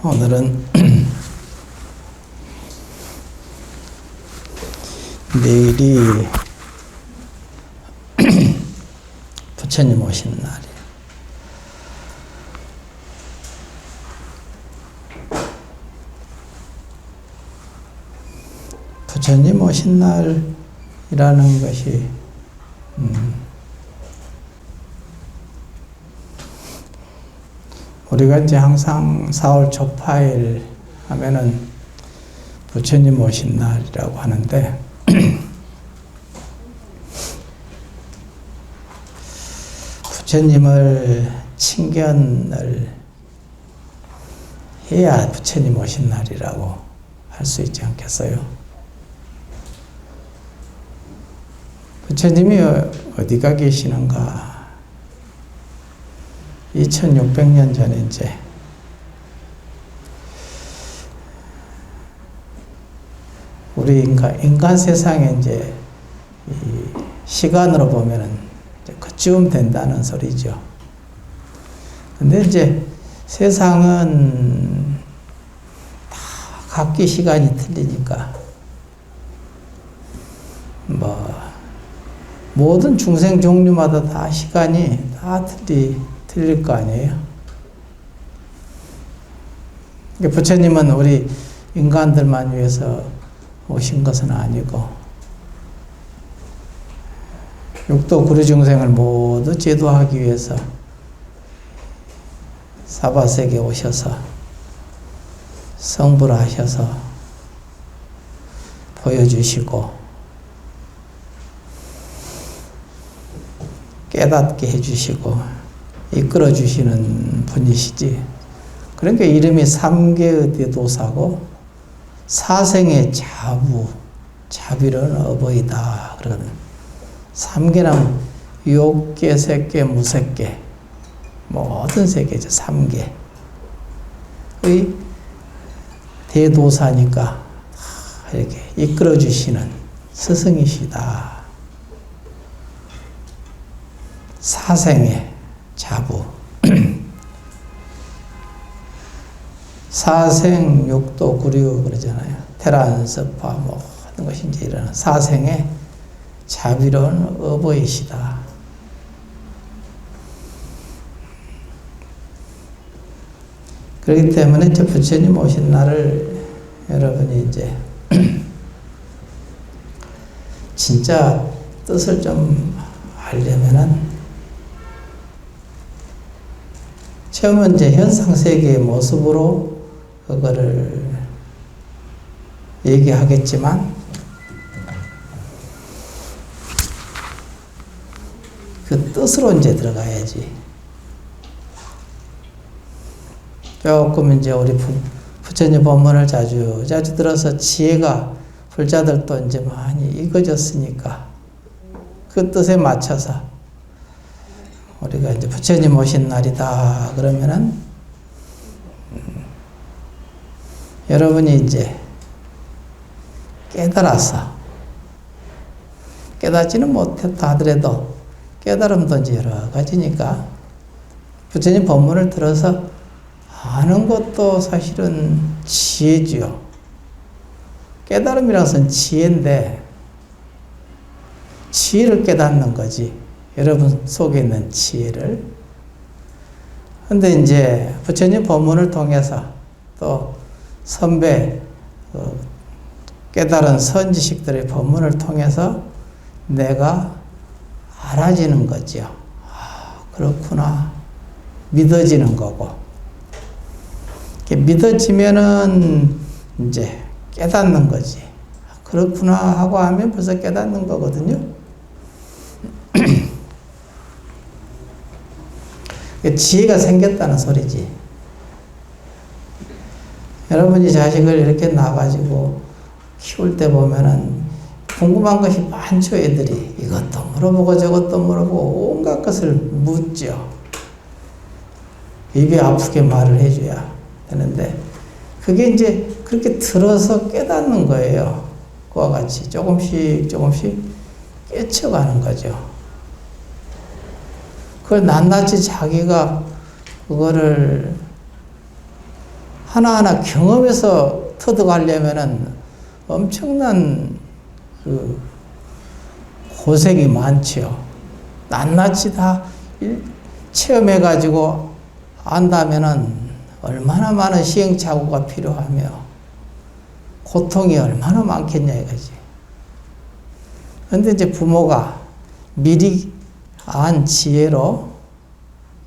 오늘은 내일이 부처님 오시는 날이에요. 부처님 오신 날이라는 것이 우리가 이제 항상 4월 초파일 하면은 부처님 오신 날이라고 하는데 부처님을 친견을 해야 부처님 오신 날이라고 할 수 있지 않겠어요? 부처님이 어디가 계시는가? 2600년 전에 이제 우리 인간 세상에 이제 이 시간으로 보면은 그쯤 된다는 소리죠. 근데 이제 세상은 다 각기 시간이 틀리니까 모든 중생 종류마다 다 시간이 다 틀릴 거 아니에요. 부처님은 우리 인간들만 위해서 오신 것은 아니고 육도 구류 중생을 모두 제도하기 위해서 사바세계에 오셔서 성불 하셔서 보여주시고 깨닫게 해주시고 이끌어 주시는 분이시지. 그러니까 이름이 삼계의 대도사고 사생의 자비로운 어버이다 그러거든. 삼계는 욕계, 색계, 무색계 모든 세계죠. 삼계의 대도사니까 이렇게 이끌어 주시는 스승이시다. 사생의 자부 사생, 육도, 구류 그러잖아요. 테란스파 모든 것이 이제 이런 사생의 자비로운 어버이시다. 그렇기 때문에 이제 부처님 오신 날을 여러분이 이제 진짜 뜻을 좀 알려면은 처음은 이제 현상세계의 모습으로 그거를 얘기하겠지만 그 뜻으로 이제 들어가야지. 조금 이제 우리 부처님 법문을 자주 들어서 지혜가 불자들도 이제 많이 익어졌으니까 그 뜻에 맞춰서 우리가 이제 부처님 오신 날이다 그러면은 여러분이 이제 깨달아서 깨닫지는 못했다 하더라도 깨달음도 이제 여러 가지니까 부처님 법문을 들어서 아는 것도 사실은 지혜지요. 깨달음이라는 것은 지혜인데 지혜를 깨닫는 거지. 여러분 속에 있는 지혜를. 근데 이제 부처님 법문을 통해서 또 선배 깨달은 선지식들의 법문을 통해서 내가 알아지는 거죠. 아, 그렇구나. 믿어지는 거고. 믿어지면은 이제 깨닫는 거지. 그렇구나 하고 하면 벌써 깨닫는 거거든요. 지혜가 생겼다는 소리지. 여러분이 자식을 이렇게 낳아가지고 키울 때 보면은 궁금한 것이 많죠. 애들이 이것도 물어보고 저것도 물어보고 온갖 것을 묻죠. 입이 아프게 말을 해줘야 되는데 그게 이제 그렇게 들어서 깨닫는 거예요. 그와 같이 조금씩 깨쳐가는 거죠. 그걸 낱낱이 자기가 그거를 하나하나 경험해서 터득하려면은 엄청난 그 고생이 많죠. 낱낱이 다 체험해가지고 안다면은 얼마나 많은 시행착오가 필요하며 고통이 얼마나 많겠냐 이거지. 근데 이제 부모가 미리 안 지혜로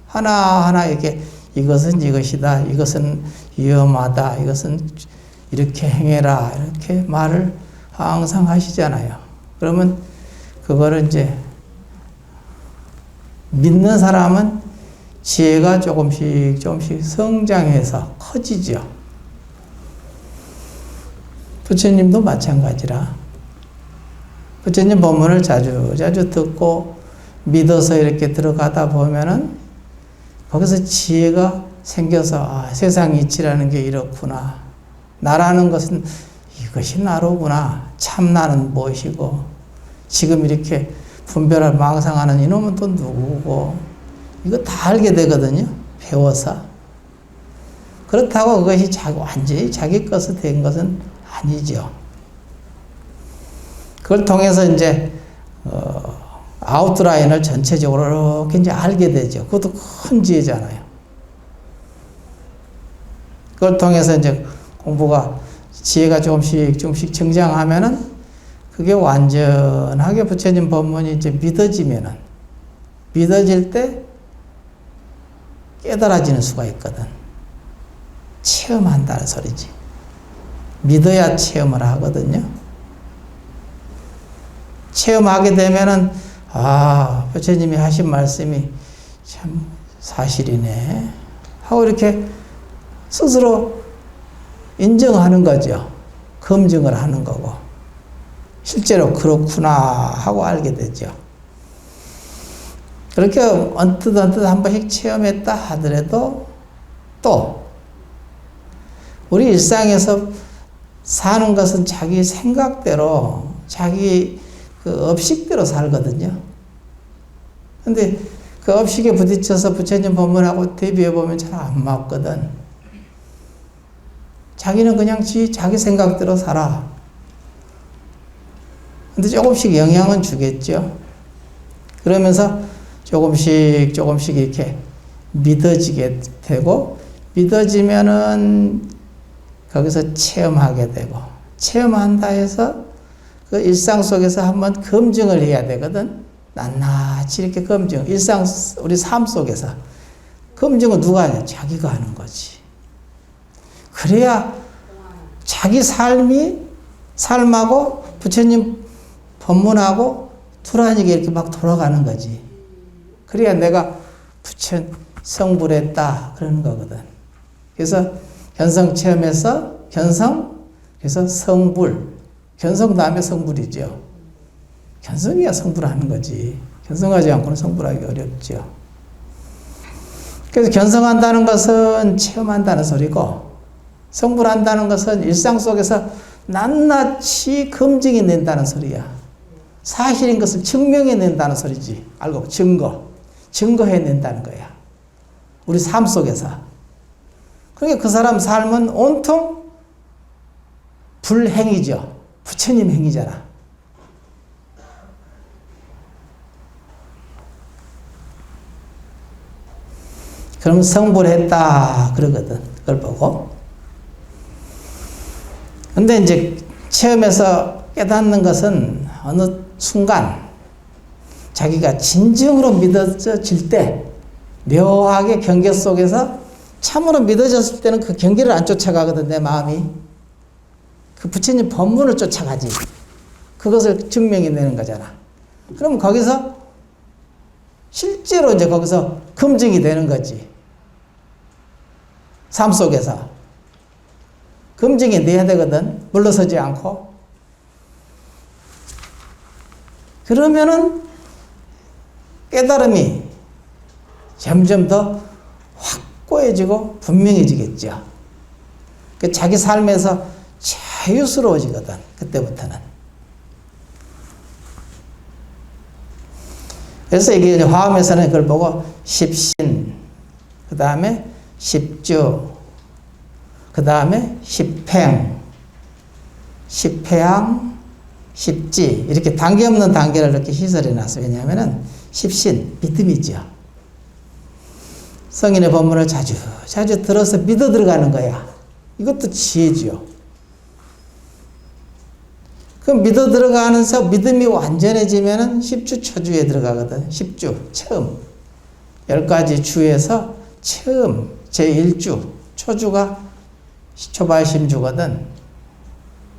하나하나 이렇게 이것은 이것이다, 이것은 위험하다, 이것은 이렇게 행해라, 이렇게 말을 항상 하시잖아요. 그러면 그거를 이제 믿는 사람은 지혜가 조금씩 성장해서 커지죠. 부처님도 마찬가지라. 부처님 법문을 자주 듣고 믿어서 이렇게 들어가다 보면은 거기서 지혜가 생겨서 아, 세상 이치라는 게 이렇구나. 나라는 것은 이것이 나로구나. 참나는 무엇이고 지금 이렇게 분별을 망상하는 이놈은 또 누구고 이거 다 알게 되거든요. 배워서. 그렇다고 그것이 완전히 자기 것이 된 것은 아니죠. 그걸 통해서 이제 아웃라인을 전체적으로 이렇게 이제 알게 되죠. 그것도 큰 지혜잖아요. 그걸 통해서 이제 공부가 지혜가 조금씩成장하면은 그게 완전하게 부처님 법문이 이제 믿어질 때 깨달아지는 수가 있거든. 체험한다는 소리지. 믿어야 체험을 하거든요. 체험하게 되면은 아, 부처님이 하신 말씀이 참 사실이네 하고 이렇게 스스로 인정하는 거죠. 검증을 하는 거고 실제로 그렇구나 하고 알게 되죠. 그렇게 언뜻 한 번씩 체험했다 하더라도 또 우리 일상에서 사는 것은 자기 생각대로 자기 그 업식대로 살거든요. 근데 그 업식에 부딪혀서 부처님 법문하고 대비해보면 잘 안 맞거든. 자기는 그냥 자기 생각대로 살아. 근데 조금씩 영향은 주겠죠. 그러면서 조금씩 이렇게 믿어지게 되고, 믿어지면은 거기서 체험하게 되고, 체험한다 해서 그 일상 속에서 한번 검증을 해야 되거든. 낱낱이 이렇게 검증. 우리 삶 속에서. 검증은 누가 하냐? 자기가 하는 거지. 그래야 자기 삶하고 부처님 법문하고 두라니게 이렇게 막 돌아가는 거지. 그래야 내가 부처 성불했다 그러는 거거든. 그래서 견성 체험에서 그래서 성불. 견성 다음에 성불이죠. 견성이야 성불하는 거지. 견성하지 않고는 성불하기 어렵죠. 그래서 견성한다는 것은 체험한다는 소리고, 성불한다는 것은 일상 속에서 낱낱이 검증이 낸다는 소리야. 사실인 것을 증명해낸다는 소리지. 알고 증거해낸다는 거야. 우리 삶 속에서. 그러니까 그 사람 삶은 온통 불행이죠. 부처님 행이잖아. 그럼 성불했다 그러거든. 그걸 보고. 근데 이제 체험에서 깨닫는 것은 어느 순간 자기가 진정으로 믿어질 때 묘하게 경계 속에서 참으로 믿어졌을 때는 그 경계를 안 쫓아가거든. 내 마음이. 그 부처님 법문을 쫓아가지. 그것을 증명해내는 거잖아. 그럼 거기서 실제로 이제 거기서 검증이 되는 거지. 삶 속에서. 검증이 내야 되거든. 물러서지 않고. 그러면은 깨달음이 점점 더 확고해지고 분명해지겠죠. 그 자기 삶에서 자유스러워지거든. 그때부터는. 그래서 이게 화엄에서는 그걸 보고 십신, 그 다음에 십주, 그 다음에 십행, 십회양, 십지 이렇게 단계 없는 단계를 이렇게 시설해 놨어요. 왜냐하면은 십신, 믿음이죠. 성인의 법문을 자주 들어서 믿어 들어가는 거야. 이것도 지혜죠. 그 믿어 들어가면서 믿음이 완전해지면은 십주 초주에 들어가거든. 십주, 처음. 10가지 주에서 처음, 제1주, 초주가 초발심주거든.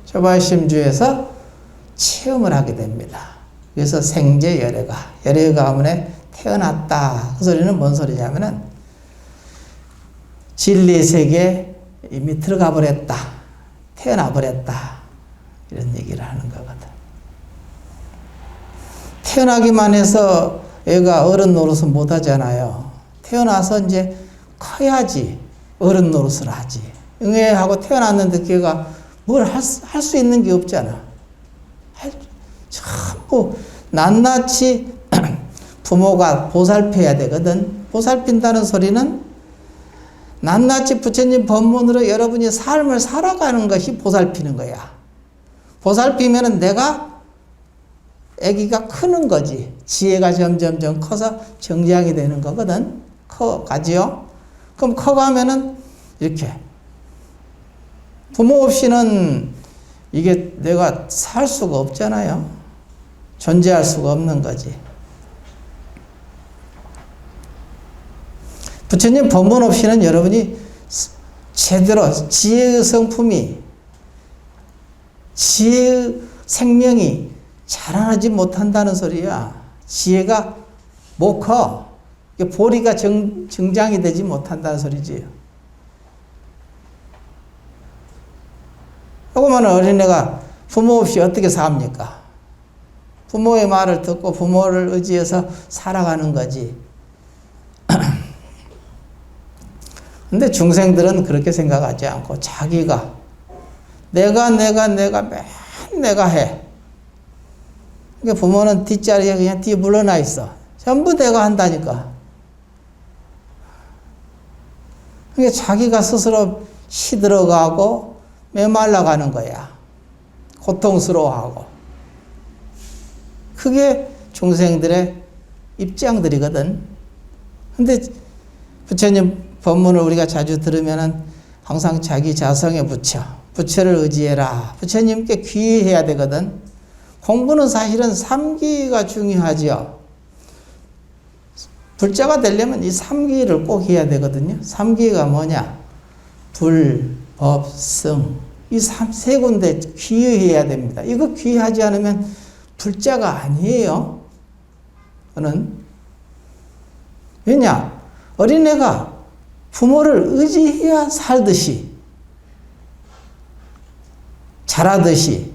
초발심주에서 체험을 하게 됩니다. 그래서 생제 열애가, 열애 가문에 태어났다. 그 소리는 뭔 소리냐면은 진리 세계에 이미 들어가 버렸다. 태어나 버렸다. 이런 얘기를 하는 거거든. 태어나기만 해서 애가 어른 노릇은 못 하잖아요. 태어나서 이제 커야지 어른 노릇을 하지. 응애하고 태어났는데 걔가 뭘 할 수 있는 게 없잖아. 전부 낱낱이 부모가 보살펴야 되거든. 보살핀다는 소리는 낱낱이 부처님 법문으로 여러분이 삶을 살아가는 것이 보살피는 거야. 보살피면은 내가 아기가 크는 거지. 지혜가 점점점 커서 정장이 되는 거거든. 커가지요. 그럼 커가면은 이렇게 부모 없이는 이게 내가 살 수가 없잖아요. 존재할 수가 없는 거지. 부처님 법문 없이는 여러분이 제대로 지혜의 성품이, 지혜의 생명이 자라나지 못한다는 소리야. 지혜가 못 커. 보리가 정장이 되지 못한다는 소리지. 조그마한 어린애가 부모 없이 어떻게 삽니까? 부모의 말을 듣고 부모를 의지해서 살아가는 거지. 근데 중생들은 그렇게 생각하지 않고 자기가 내가 맨 내가 해. 그러니까 부모는 뒷자리에 그냥 뒤에 물러나 있어. 전부 내가 한다니까. 그러니까 자기가 스스로 시들어가고 메말라가는 거야. 고통스러워하고. 그게 중생들의 입장들이거든. 근데 부처님 법문을 우리가 자주 들으면은 항상 자기 자성에 부처를 의지해라. 부처님께 귀의해야 되거든. 공부는 사실은 삼기가 중요하지요. 불자가 되려면 이 삼기를 꼭 해야 되거든요. 삼기가 뭐냐? 불, 법, 성. 이 세 군데 귀의해야 됩니다. 이거 귀의하지 않으면 불자가 아니에요. 그는 왜냐? 어린애가 부모를 의지해야 살듯이, 자라듯이,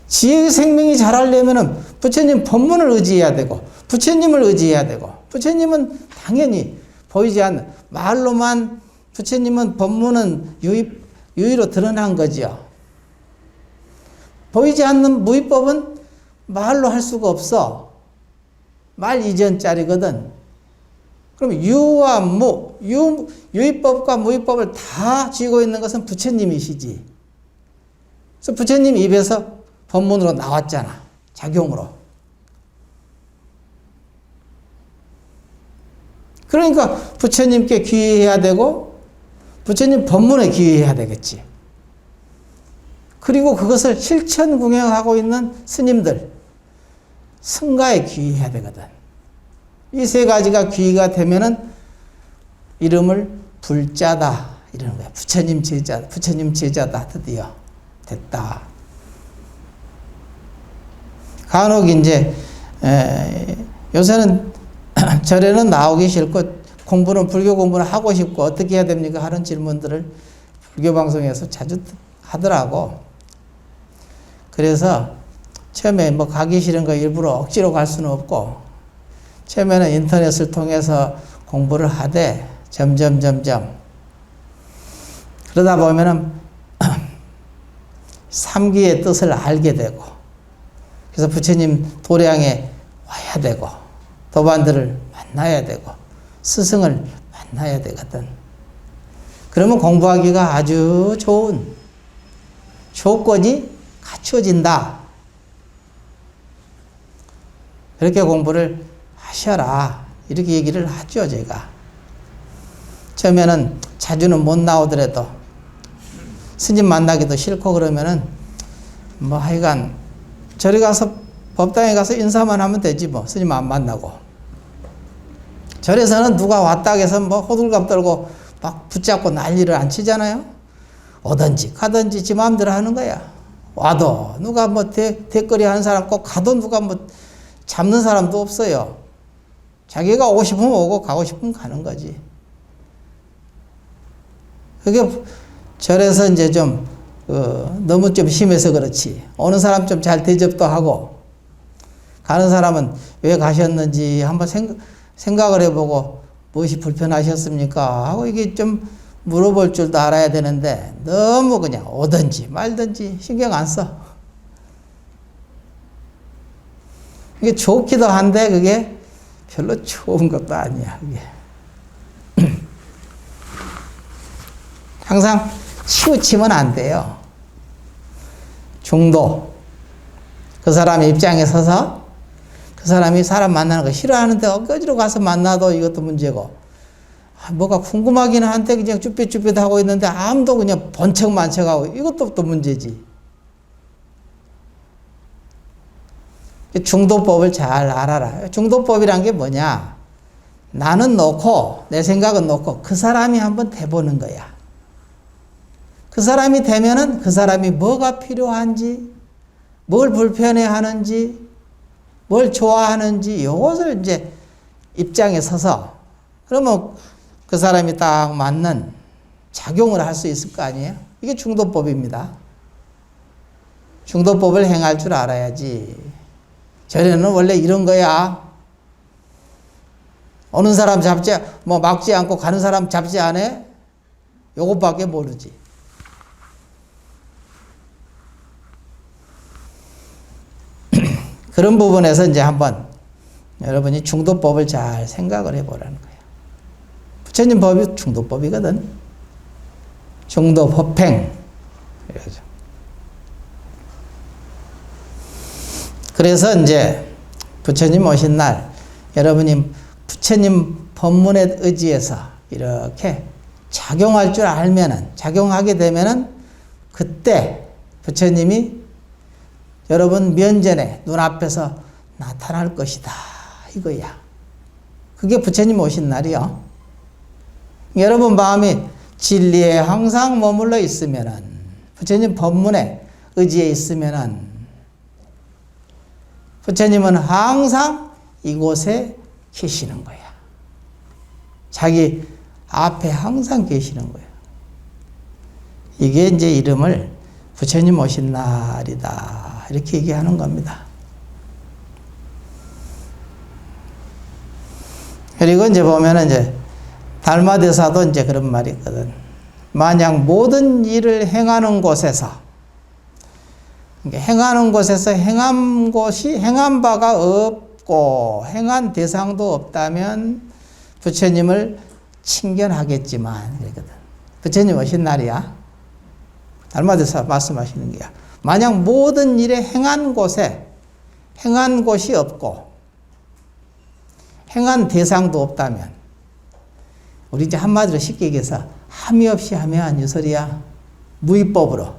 지혜의 생명이 자라려면 부처님 법문을 의지해야 되고, 부처님을 의지해야 되고, 부처님은 당연히 보이지 않는, 말로만 부처님은 법문은 유의로 드러난 거죠. 보이지 않는 무의법은 말로 할 수가 없어. 말 이전짜리거든. 그럼 유와 무, 유의법과 무의법을 다 쥐고 있는 것은 부처님이시지. 그래서 부처님 입에서 법문으로 나왔잖아. 작용으로. 그러니까 부처님께 귀의해야 되고 부처님 법문에 귀의해야 되겠지. 그리고 그것을 실천궁행하고 있는 스님들, 승가에 귀의해야 되거든. 이 세 가지가 귀의가 되면은 이름을 불자다 이러는 거야. 부처님 제자다 드디어 됐다. 간혹 이제 요새는 절에는 나오기 싫고 공부는 불교 공부는 하고 싶고 어떻게 해야 됩니까? 하는 질문들을 불교 방송에서 자주 하더라고. 그래서 처음에 뭐 가기 싫은 거 일부러 억지로 갈 수는 없고 처음에는 인터넷을 통해서 공부를 하되 점점 그러다 보면은 삼기의 뜻을 알게 되고 그래서 부처님 도량에 와야 되고 도반들을 만나야 되고 스승을 만나야 되거든. 그러면 공부하기가 아주 좋은 조건이 갖춰진다. 그렇게 공부를 하셔라. 이렇게 얘기를 하죠, 제가. 처음에는 자주는 못 나오더라도 스님 만나기도 싫고 그러면은 뭐 하여간 저리 가서 법당에 가서 인사만 하면 되지 뭐. 스님 안 만나고. 절에서는 누가 왔다 해서 뭐 호들갑 떨고 막 붙잡고 난리를 안 치잖아요. 오든지 가든지 지 마음대로 하는 거야. 와도 누가 뭐 대거리 하는 사람 꼭 가도 누가 뭐 잡는 사람도 없어요. 자기가 오고 싶으면 오고 가고 싶으면 가는 거지. 그게 절에서 이제 좀 너무 좀 심해서 그렇지. 오는 사람 좀 잘 대접도 하고 가는 사람은 왜 가셨는지 한번 생각을 해보고 무엇이 불편하셨습니까? 하고 이게 좀 물어볼 줄도 알아야 되는데 너무 그냥 오든지 말든지 신경 안 써. 이게 좋기도 한데 그게 별로 좋은 것도 아니야. 그게. 항상 치우치면 안 돼요. 중도. 그 사람 입장에 서서 그 사람이 사람 만나는 거 싫어하는데 어디로 가서 만나도 이것도 문제고, 뭐가 궁금하기는 한데 그냥 쭈삣쭈삣 하고 있는데 아무도 그냥 번쩍만척하고 이것도 또 문제지. 중도법을 잘 알아라. 중도법이란 게 뭐냐? 나는 놓고 내 생각은 놓고 그 사람이 한번 돼보는 거야. 그 사람이 되면은 그 사람이 뭐가 필요한지, 뭘 불편해하는지, 뭘 좋아하는지 이것을 이제 입장에 서서 그러면 그 사람이 딱 맞는 작용을 할 수 있을 거 아니에요? 이게 중도법입니다. 중도법을 행할 줄 알아야지. 절에는 원래 이런 거야. 오는 사람 잡지, 뭐 막지 않고 가는 사람 잡지 않아? 요것밖에 모르지. 그런 부분에서 이제 한번 여러분이 중도법을 잘 생각을 해보라는 거예요. 부처님 법이 중도법이거든. 중도법행. 그래서 이제 부처님 오신 날 여러분이 부처님 법문에 의지해서 이렇게 작용할 줄 알면은, 작용하게 되면은 그때 부처님이 여러분 면전에 눈앞에서 나타날 것이다 이거야. 그게 부처님 오신 날이요. 여러분 마음이 진리에 항상 머물러 있으면은, 부처님 법문에 의지해 있으면은 부처님은 항상 이곳에 계시는 거야. 자기 앞에 항상 계시는 거야. 이게 이제 이름을 부처님 오신 날이다 이렇게 얘기하는 겁니다. 그리고 이제 보면은 이제 달마대사도 이제 그런 말이 있거든. 만약 모든 일을 행하는 곳에서, 행하는 곳에서 행한 곳이 행한 바가 없고 행한 대상도 없다면 부처님을 칭견하겠지만 그러거든. 부처님 오신 날이야. 달마대사 말씀하시는 게야. 만약 모든 일에 행한 곳에 행한 곳이 없고 행한 대상도 없다면, 우리 이제 한마디로 쉽게 얘기해서 함이 없이 하면 유설이야. 무위법으로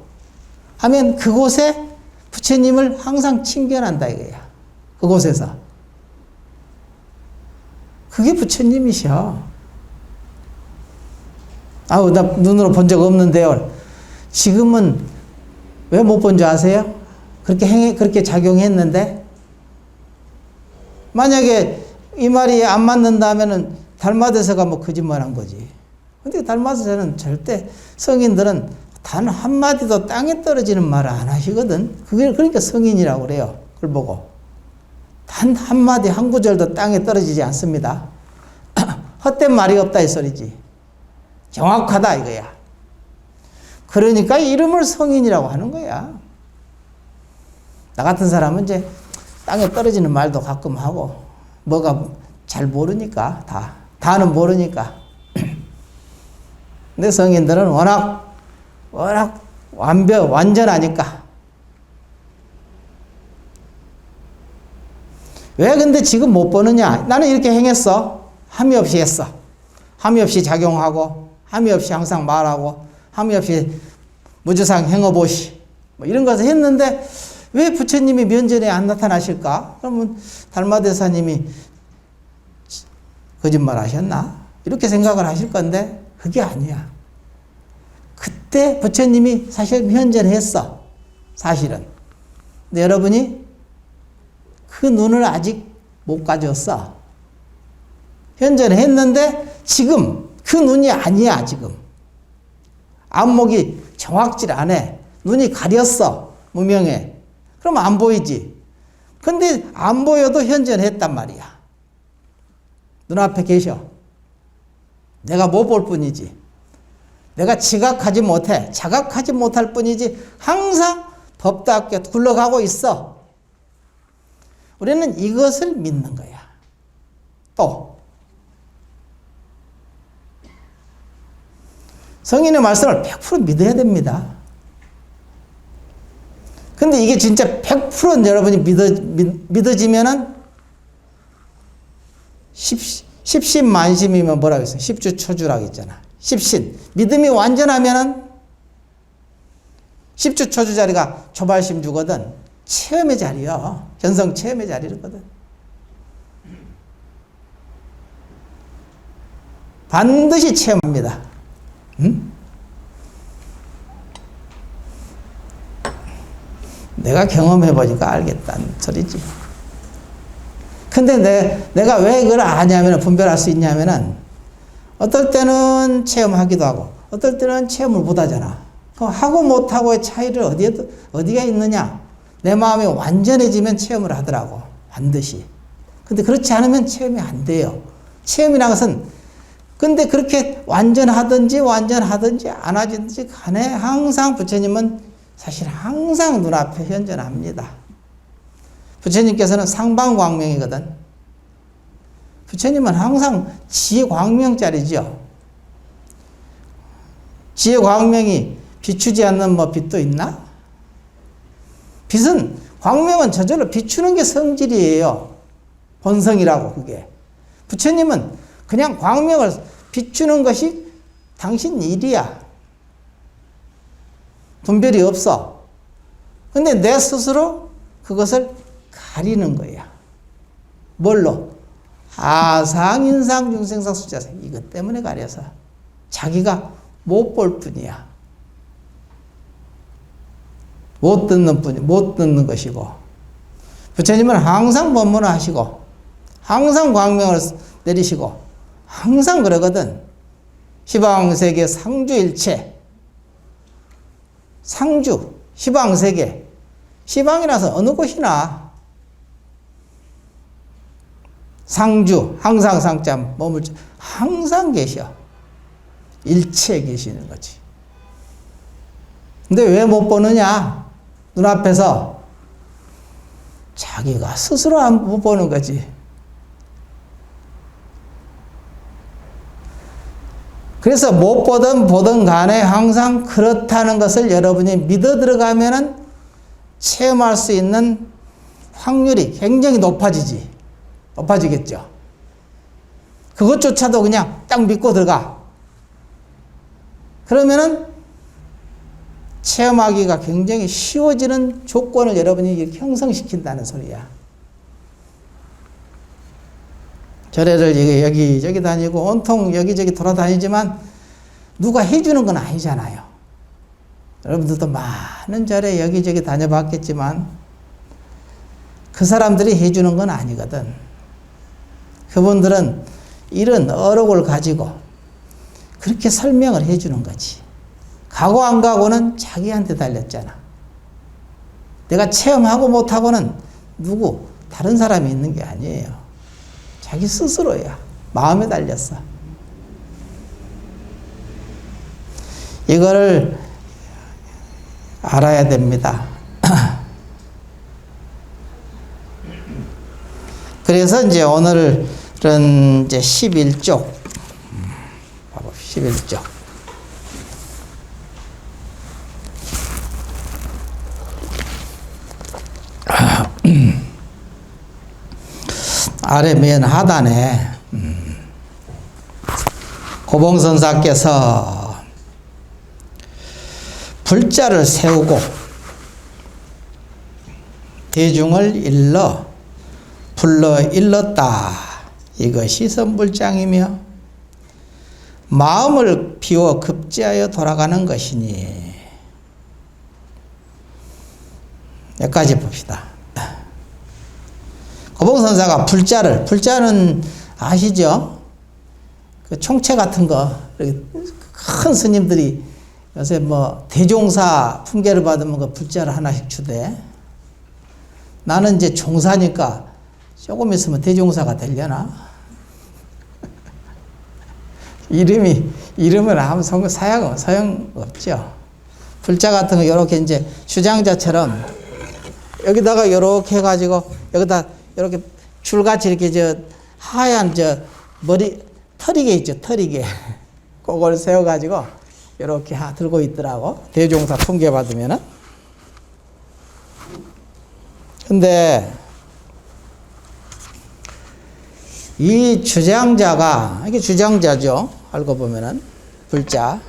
하면 그곳에 부처님을 항상 칭견한다 이거야. 그곳에서. 그게 부처님이셔. 아우, 나 눈으로 본 적 없는데요. 지금은 왜 못 본 줄 아세요? 그렇게 작용했는데, 만약에 이 말이 안 맞는다면은 달마대사가 뭐 거짓말 한 거지. 근데 달마대사는 절대, 성인들은 단 한마디도 땅에 떨어지는 말을 안 하시거든. 그게 그러니까 성인이라고 그래요. 그걸 보고. 단 한마디 한 구절도 땅에 떨어지지 않습니다. 헛된 말이 없다 이 소리지. 정확하다 이거야. 그러니까 이름을 성인이라고 하는 거야. 나 같은 사람은 이제 땅에 떨어지는 말도 가끔 하고, 뭐가 잘 모르니까, 다는 모르니까. 근데 성인들은 워낙 완전하니까. 왜 근데 지금 못 보느냐? 나는 이렇게 행했어. 함이 없이 했어. 함이 없이 작용하고, 함이 없이 항상 말하고, 함이 없이 무주상 행어보시. 뭐 이런 것을 했는데, 왜 부처님이 면전에 안 나타나실까? 그러면 달마대사님이 거짓말 하셨나? 이렇게 생각을 하실 건데, 그게 아니야. 그때 부처님이 사실 현전했어. 사실은. 근데 여러분이 그 눈을 아직 못 가졌어. 현전했는데 지금 그 눈이 아니야, 지금. 안목이 정확질 않아. 눈이 가렸어. 무명해. 그럼 안 보이지. 근데 안 보여도 현전했단 말이야. 눈앞에 계셔. 내가 못 볼 뿐이지. 내가 지각하지 못해. 자각하지 못할 뿐이지. 항상 법답게 굴러가고 있어. 우리는 이것을 믿는 거야. 또 성인의 말씀을 100% 믿어야 됩니다. 근데 이게 진짜 100% 여러분이 믿어지면은 십신만심이면 뭐라고 했어요? 십주초주라고 했잖아. 십신. 믿음이 완전하면은 십주초주 자리가 초발심 주거든. 체험의 자리요. 견성 체험의 자리거든. 반드시 체험합니다. 응? 내가 경험해보니까 알겠다는 소리지. 근데 내가 왜 그걸 아냐면, 분별할 수 있냐면은, 어떨 때는 체험하기도 하고, 어떨 때는 체험을 못 하잖아. 그럼 하고 못하고의 차이를 어디가 있느냐? 내 마음이 완전해지면 체험을 하더라고. 반드시. 근데 그렇지 않으면 체험이 안 돼요. 체험이라는 것은, 근데 그렇게 완전하든지 안 하든지 간에 항상 부처님은 사실 항상 눈앞에 현존합니다. 부처님께서는 상방광명이거든. 부처님은 항상 지광명짜리죠. 지광명이 비추지 않는 뭐 빛도 있나? 빛은, 광명은 저절로 비추는 게 성질이에요. 본성이라고, 그게. 부처님은 그냥 광명을 비추는 것이 당신 일이야. 분별이 없어. 근데 내 스스로 그것을 가리는 거야. 뭘로? 아상, 인상, 중생상, 수자상. 이것 때문에 가려서. 자기가 못 볼 뿐이야. 못 듣는 것이고. 부처님은 항상 법문을 하시고, 항상 광명을 내리시고, 항상 그러거든. 희방세계 상주일체. 상주, 희방세계. 희방이라서 어느 곳이나 상주, 항상 상자 머물죠. 항상 계셔. 일체에 계시는 거지. 근데 왜 못 보느냐? 눈앞에서 자기가 스스로 못 보는 거지. 그래서 못 보든 간에 항상 그렇다는 것을 여러분이 믿어 들어가면은 체험할 수 있는 확률이 굉장히 높아지겠죠. 그것조차도 그냥 딱 믿고 들어가. 그러면은 체험하기가 굉장히 쉬워지는 조건을 여러분이 형성시킨다는 소리야. 절에를 여기저기 다니고 온통 여기저기 돌아다니지만 누가 해주는 건 아니잖아요. 여러분들도 많은 절에 여기저기 다녀봤겠지만 그 사람들이 해주는 건 아니거든. 그분들은 이런 어록을 가지고 그렇게 설명을 해주는 거지. 가고 안 가고는 자기한테 달렸잖아. 내가 체험하고 못하고는 다른 사람이 있는 게 아니에요. 자기 스스로야. 마음에 달렸어. 이거를 알아야 됩니다. 그래서 이제 오늘은 이제 11쪽. 11쪽. 아래 맨 하단에 고봉선사께서 불자를 세우고 대중을 불러 일렀다. 이것이 선불장이며 마음을 비워 급제하여 돌아가는 것이니. 여기까지 봅시다. 고봉선사가 불자는 아시죠? 그 총체 같은 거, 큰 스님들이 요새 뭐 대종사 품계를 받으면 그 불자를 하나씩 주대. 나는 이제 종사니까 조금 있으면 대종사가 되려나? 이름은 아무 소용없죠. 불자 같은 거 요렇게 이제 주장자처럼 여기다가 요렇게 해가지고 여기다 이렇게 줄같이 이렇게 하얀 머리 털이개 있죠, 털이개. 그걸 세워가지고 이렇게 들고 있더라고. 대종사 품계 받으면은. 근데 이 주장자가, 이게 주장자죠. 알고 보면은 불자.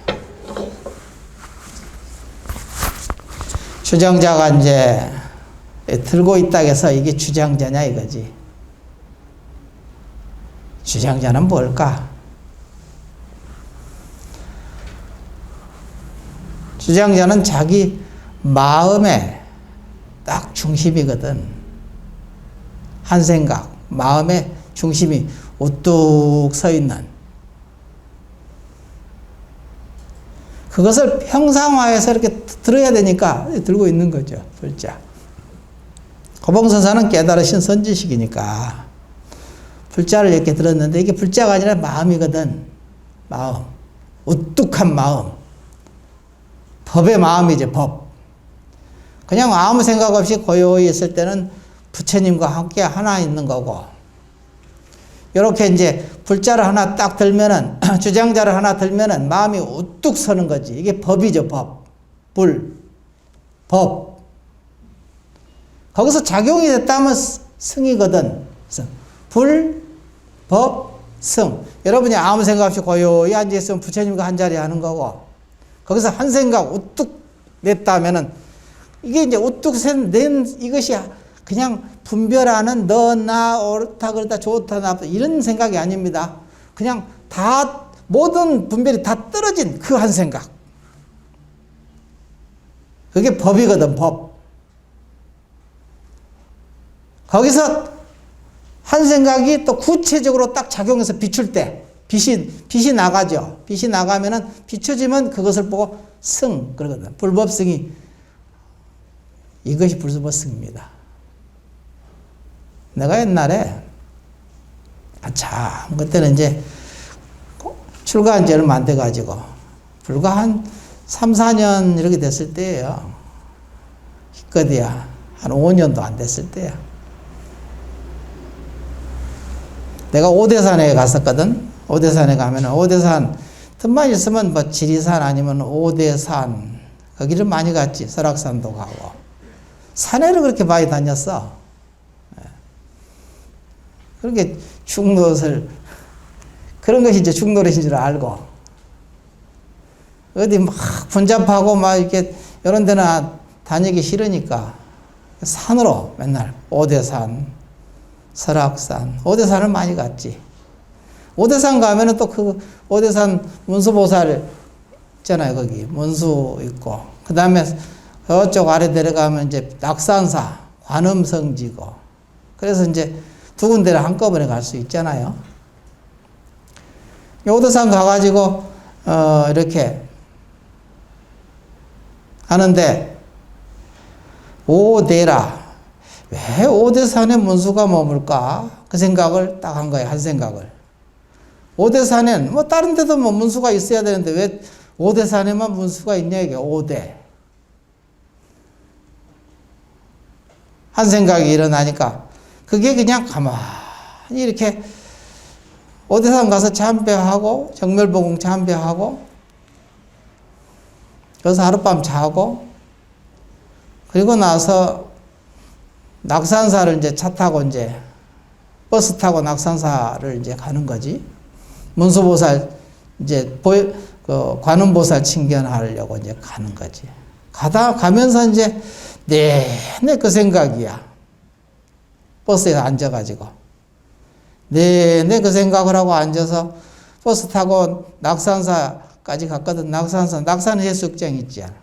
주장자가 이제 들고 있다 해서 이게 주장자냐 이거지. 주장자는 뭘까? 주장자는 자기 마음의 딱 중심이거든. 한 생각, 마음의 중심이 우뚝 서 있는. 그것을 형상화해서 이렇게 들어야 되니까 들고 있는 거죠, 불자. 고봉선사는 깨달으신 선지식이니까 불자를 이렇게 들었는데 이게 불자가 아니라 마음이거든. 마음. 우뚝한 마음. 법의 마음이죠, 법. 그냥 아무 생각 없이 고요히 있을 때는 부처님과 함께 하나 있는 거고, 이렇게 이제 불자를 하나 딱 들면은, 주장자를 하나 들면은 마음이 우뚝 서는 거지. 이게 법이죠, 법. 법. 거기서 작용이 됐다면 승이거든. 법, 승. 여러분이 아무 생각 없이 고요히 앉아있으면 부처님과 한 자리 하는 거고, 거기서 한 생각 우뚝 냈다면은, 이게 이제 우뚝 낸 이것이 그냥 분별하는 너, 나, 옳다, 그렇다, 좋다, 나쁘다, 이런 생각이 아닙니다. 그냥 모든 분별이 다 떨어진 그 한 생각. 그게 법이거든, 법. 거기서 한 생각이 또 구체적으로 딱 작용해서 비출 때, 빛이 나가죠. 빛이 나가면은 비춰지면 그것을 보고 승, 그러거든. 불법승이, 이것이 불법승입니다. 내가 옛날에, 그때는 이제 출가한 지 얼마 안 돼가지고, 불과 한 3, 4년 이렇게 됐을 때예요. 기껏이야. 한 5년도 안 됐을 때야. 내가 오대산에 갔었거든. 오대산에 가면은, 오대산, 틈만 있으면 뭐 지리산 아니면 오대산, 거기를 많이 갔지. 설악산도 가고. 산에를 그렇게 많이 다녔어. 그렇게 중노릇을, 그런 것이 이제 중노릇인 줄 알고. 어디 막 분잡하고 막 이렇게 이런 데는 다니기 싫으니까 산으로 맨날 오대산, 설악산, 오대산을 많이 갔지. 오대산 가면은 또 그 오대산 문수보살 있잖아요. 거기 문수 있고, 그 다음에 저쪽 아래 내려가면 이제 낙산사, 관음성지고. 그래서 이제 두 군데를 한꺼번에 갈 수 있잖아요. 오대산 가가지고 이렇게 하는데, 오대라, 왜 오대산에 문수가 머물까? 그 생각을 딱 한 거예요. 한 생각을. 오대산엔 뭐 다른 데도 뭐 문수가 있어야 되는데 왜 오대산에만 문수가 있냐 이게. 오대. 한 생각이 일어나니까 그게 그냥 가만히 이렇게 오대산 가서 참배하고 정멸보궁 참배하고 그래서 하룻밤 자고, 그리고 나서 낙산사를 이제 차 타고 이제 버스 타고 낙산사를 이제 가는 거지. 문수보살 이제 관음보살 친견하려고 이제 가는 거지. 가면서 이제 내내 그 생각이야. 버스에 앉아가지고. 내내 그 생각을 하고 앉아서 버스 타고 낙산사까지 갔거든. 낙산 해수욕장 있지 않아.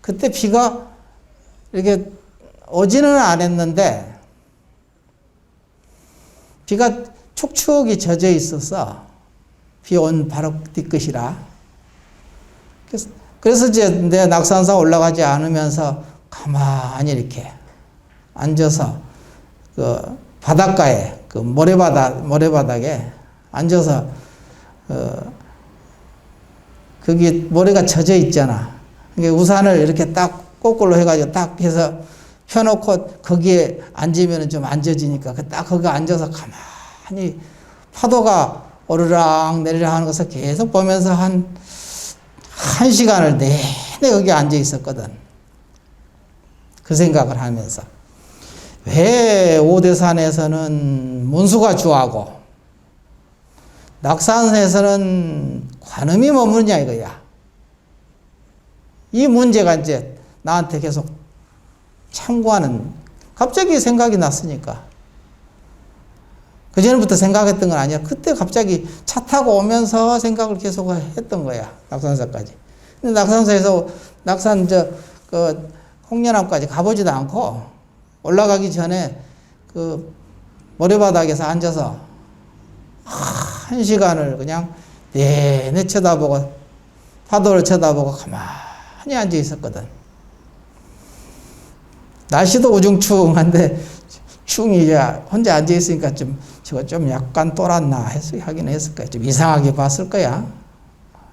그때 비가 이렇게 오지는 않았는데 비가 축축이 젖어 있어서 비 온 바로 뒤끝이라. 그래서 이제 내 낙산사 올라가지 않으면서 가만히 이렇게 앉아서 그 바닷가에 그 모래바닥에 앉아서 거기 모래가 젖어 있잖아. 그러니까 우산을 이렇게 딱 거꾸로 해가지고 딱 해서 펴놓고 거기에 앉으면 좀 앉아지니까 딱 거기 앉아서 가만히 파도가 오르락 내리락 하는 것을 계속 보면서 한 시간을 내내 거기 앉아 있었거든. 그 생각을 하면서. 왜 오대산에서는 문수가 주하고 낙산에서는 관음이 머무르냐 이거야. 이 문제가 이제 나한테 계속 참고하는, 갑자기 생각이 났으니까. 그전부터 생각했던 건 아니야. 그때 갑자기 차 타고 오면서 생각을 계속 했던 거야. 낙산사까지. 근데 낙산사에서 홍련암까지 가보지도 않고 올라가기 전에 그 모래바닥에서 앉아서 한 시간을 그냥 내내 쳐다보고 파도를 쳐다보고 가만히 앉아 있었거든. 날씨도 우중충한데 충이 혼자 앉아 있으니까 저거 좀 약간 똘았나 하긴 했을 거야. 좀 이상하게 봤을 거야.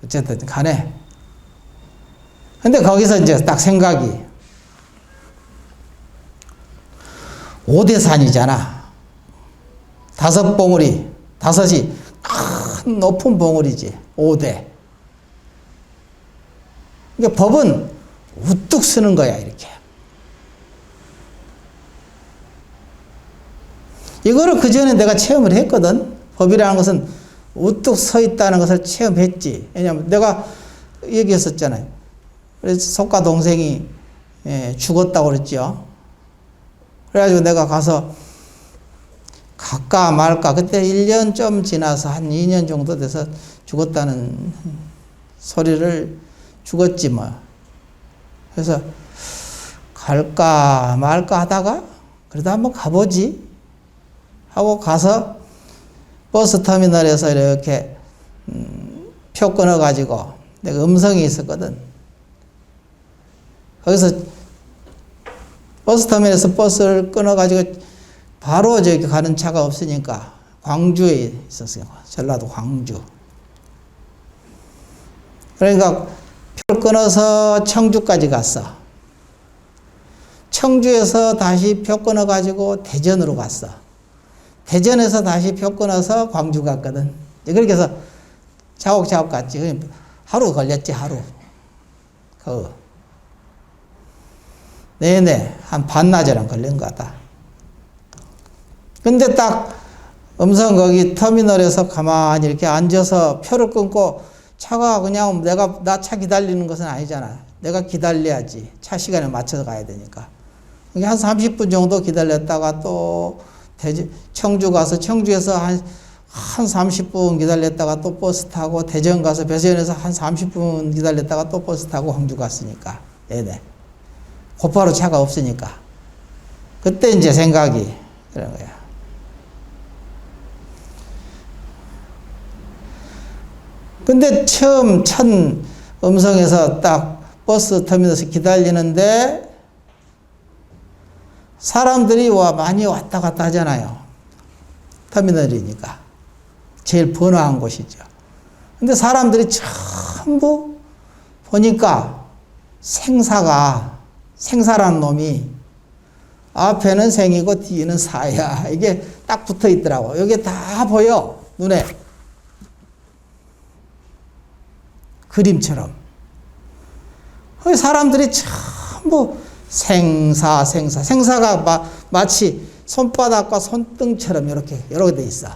어쨌든 간에. 근데 거기서 이제 딱 생각이, 오대산이잖아. 다섯이 큰 높은 봉우리지. 5대. 그러니까 법은 우뚝 서는 거야, 이렇게. 이거를 그 전에 내가 체험을 했거든. 법이라는 것은 우뚝 서 있다는 것을 체험했지. 왜냐하면 내가 얘기했었잖아요. 그래서 속가 동생이 죽었다고 그랬죠. 그래가지고 내가 가서 갈까 말까, 그때 1년 좀 지나서 한 2년 정도 돼서 죽었다는 소리를 죽었지 뭐. 그래서 갈까 말까 하다가 그래도 한번 가보지 하고 가서 버스 터미널에서 이렇게 표 끊어가지고 내가 음성이 있었거든. 거기서 버스 터미널에서 버스를 끊어가지고 바로 저기 가는 차가 없으니까 광주에 있었어요. 전라도 광주. 그러니까 표를 끊어서 청주까지 갔어. 청주에서 다시 표 끊어가지고 대전으로 갔어. 대전에서 다시 표 끊어서 광주 갔거든. 그렇게 해서 차곡차곡 갔지. 하루 걸렸지, 하루. 네네, 한 반나절은 걸린 것 같다. 근데 딱 음성 거기 터미널에서 가만히 이렇게 앉아서 표를 끊고 차가 그냥 나 차 기다리는 것은 아니잖아. 내가 기다려야지. 차 시간에 맞춰서 가야 되니까. 한 30분 정도 기다렸다가 또 청주 가서 청주에서 한 30분 기다렸다가 또 버스 타고 대전 가서 배수연에서 한 30분 기다렸다가 또 버스 타고 광주 갔으니까. 네네. 곧바로 차가 없으니까. 그때 이제 생각이 그런 거야. 근데 처음 첫 음성에서 딱 버스 터미널에서 기다리는데 사람들이 많이 왔다 갔다 하잖아요. 터미널이니까. 제일 번화한 곳이죠. 근데 사람들이 전부 보니까 생사라는 놈이 앞에는 생이고 뒤에는 사야. 이게 딱 붙어 있더라고. 여기 다 보여. 눈에. 그림처럼. 사람들이 전부 생사, 생사. 생사가 마치 손바닥과 손등처럼 이렇게 여러 개 돼 있어.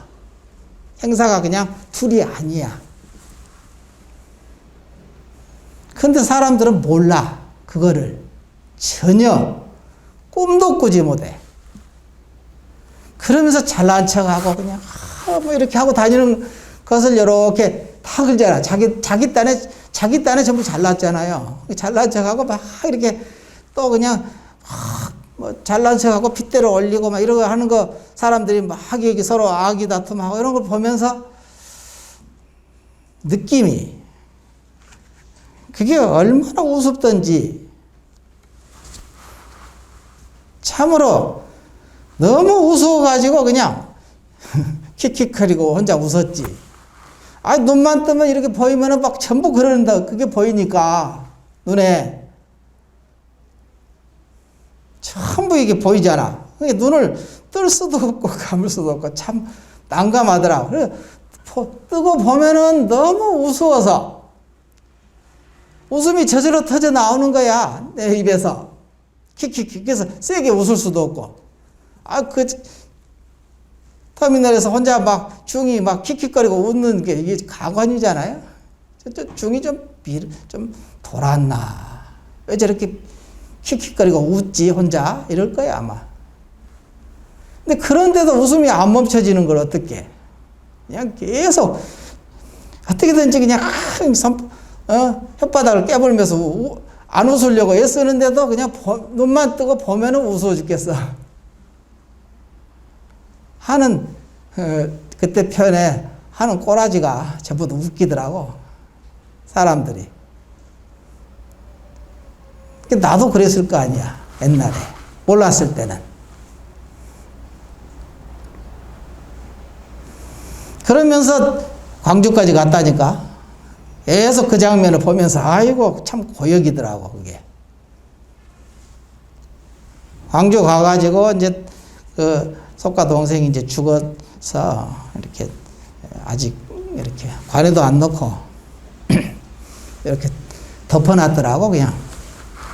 생사가 그냥 둘이 아니야. 근데 사람들은 몰라. 그거를 전혀 꿈도 꾸지 못해. 그러면서 잘난 척하고 그냥 뭐 이렇게 하고 다니는 것을 이렇게 다 그러잖아. 자기 딴에 전부 잘났잖아요. 잘난 척하고 막 이렇게 또 그냥 뭐 잘난 척하고 핏대를 올리고 막 이런 거 하는 거 사람들이 막 여기 서로 악의 다툼하고 이런 걸 보면서 느낌이 그게 얼마나 우습던지 참으로 너무 우스워가지고 그냥 킥킥거리고 혼자 웃었지. 아니 눈만 뜨면 이렇게 보이면은 막 전부 그러는다. 그게 보이니까 눈에 전부 이게 보이잖아. 그러니까 눈을 뜰 수도 없고 감을 수도 없고 참 난감하더라고. 그래 뜨고 보면은 너무 우스워서 웃음이 저절로 터져 나오는 거야. 내 입에서. 킥킥킥. 그래서 세게 웃을 수도 없고. 그 터미널에서 혼자 막 중이 막 킥킥거리고 웃는 게 이게 가관이잖아요. 중이 좀 돌았나. 왜 저렇게 킥킥거리고 웃지 혼자 이럴 거야 아마. 근데 그런데도 웃음이 안 멈춰지는 걸 어떻게? 그냥 계속 어떻게든지 그냥 혓바닥을 깨물면서 안 웃으려고 애쓰는데도 그냥 눈만 뜨고 보면은 웃어 죽겠어. 하는 그때 편에 하는 꼬라지가 전부 다 웃기더라고 사람들이. 나도 그랬을 거 아니야 옛날에 몰랐을 때는. 그러면서 광주까지 갔다니까 계속 그 장면을 보면서 아이고 참 고역이더라고 그게. 광주 가가지고 이제 그 속가 동생이 이제 죽어서 이렇게 아직 이렇게 관에도 안 넣고 이렇게 덮어놨더라고. 그냥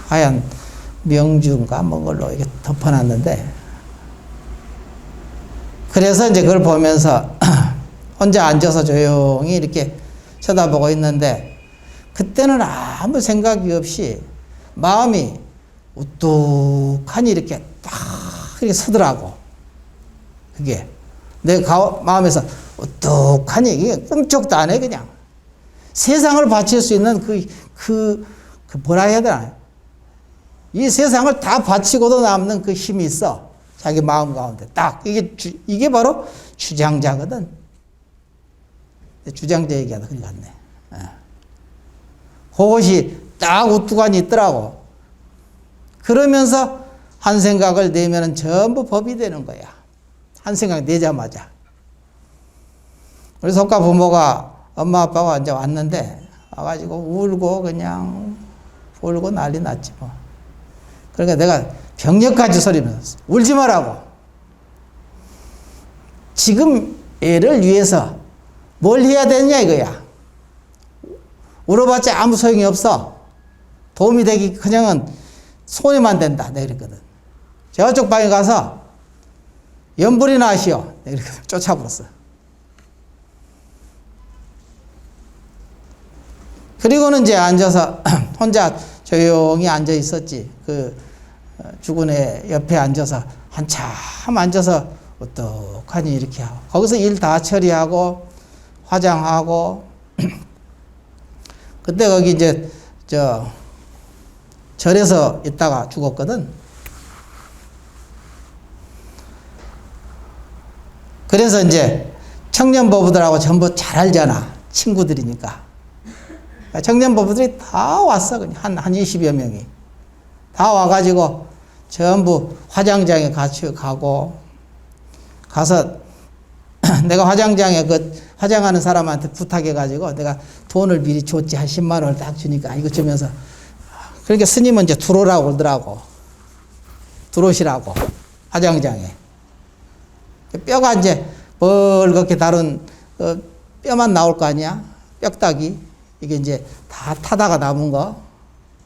하얀 명주인가 뭔 걸로 이렇게 덮어놨는데, 그래서 이제 그걸 보면서 혼자 앉아서 조용히 이렇게 쳐다보고 있는데, 그때는 아무 생각이 없이 마음이 우뚝하니 이렇게 딱 이렇게 서더라고. 그게 내 마음에서 우뚝하니 이게 꿈쩍도 안 해. 그냥 세상을 바칠 수 있는 그 뭐라 해야 되나, 이 세상을 다 바치고도 남는 그 힘이 있어. 자기 마음 가운데 딱 이게 바로 주장자거든. 주장자 얘기하다 그리 같네. 그것이 딱 우뚝하니 있더라고. 그러면서 한 생각을 내면은 전부 법이 되는 거야. 한 생각 내자마자. 우리 속가 부모가 엄마 아빠가 이제 왔는데 와가지고 울고 그냥 울고 난리 났지 뭐. 그러니까 내가 병력까지 소리면서 울지 말라고. 지금 애를 위해서 뭘 해야 되느냐 이거야. 울어봤자 아무 소용이 없어. 도움이 되기 그냥은 손해만 된다. 내가 그랬거든. 저쪽 방에 가서 연불이나 하시오. 내가 이렇게 쫓아버렸어. 그리고는 이제 앉아서 혼자 조용히 앉아 있었지. 그 죽은 애 옆에 앉아서 한참 앉아서 어떡하니 이렇게 하고, 거기서 일 다 처리하고 화장하고 그때 거기 이제 절에서 있다가 죽었거든. 그래서 이제 청년부부들하고 전부 잘 알잖아. 친구들이니까. 청년부부들이 다 왔어. 그냥 한 20여 명이. 다 와가지고 전부 화장장에 같이 가고, 가서 내가 화장장에 화장하는 사람한테 부탁해가지고 내가 돈을 미리 줬지. 한 10만 원을 딱 주니까 이거 주면서. 그러니까 스님은 이제 들어오라고 그러더라고. 들어오시라고. 화장장에. 뼈가 이제 벌겋게 다른 뼈만 나올 거 아니야? 뼈다귀. 이게 이제 다 타다가 남은 거.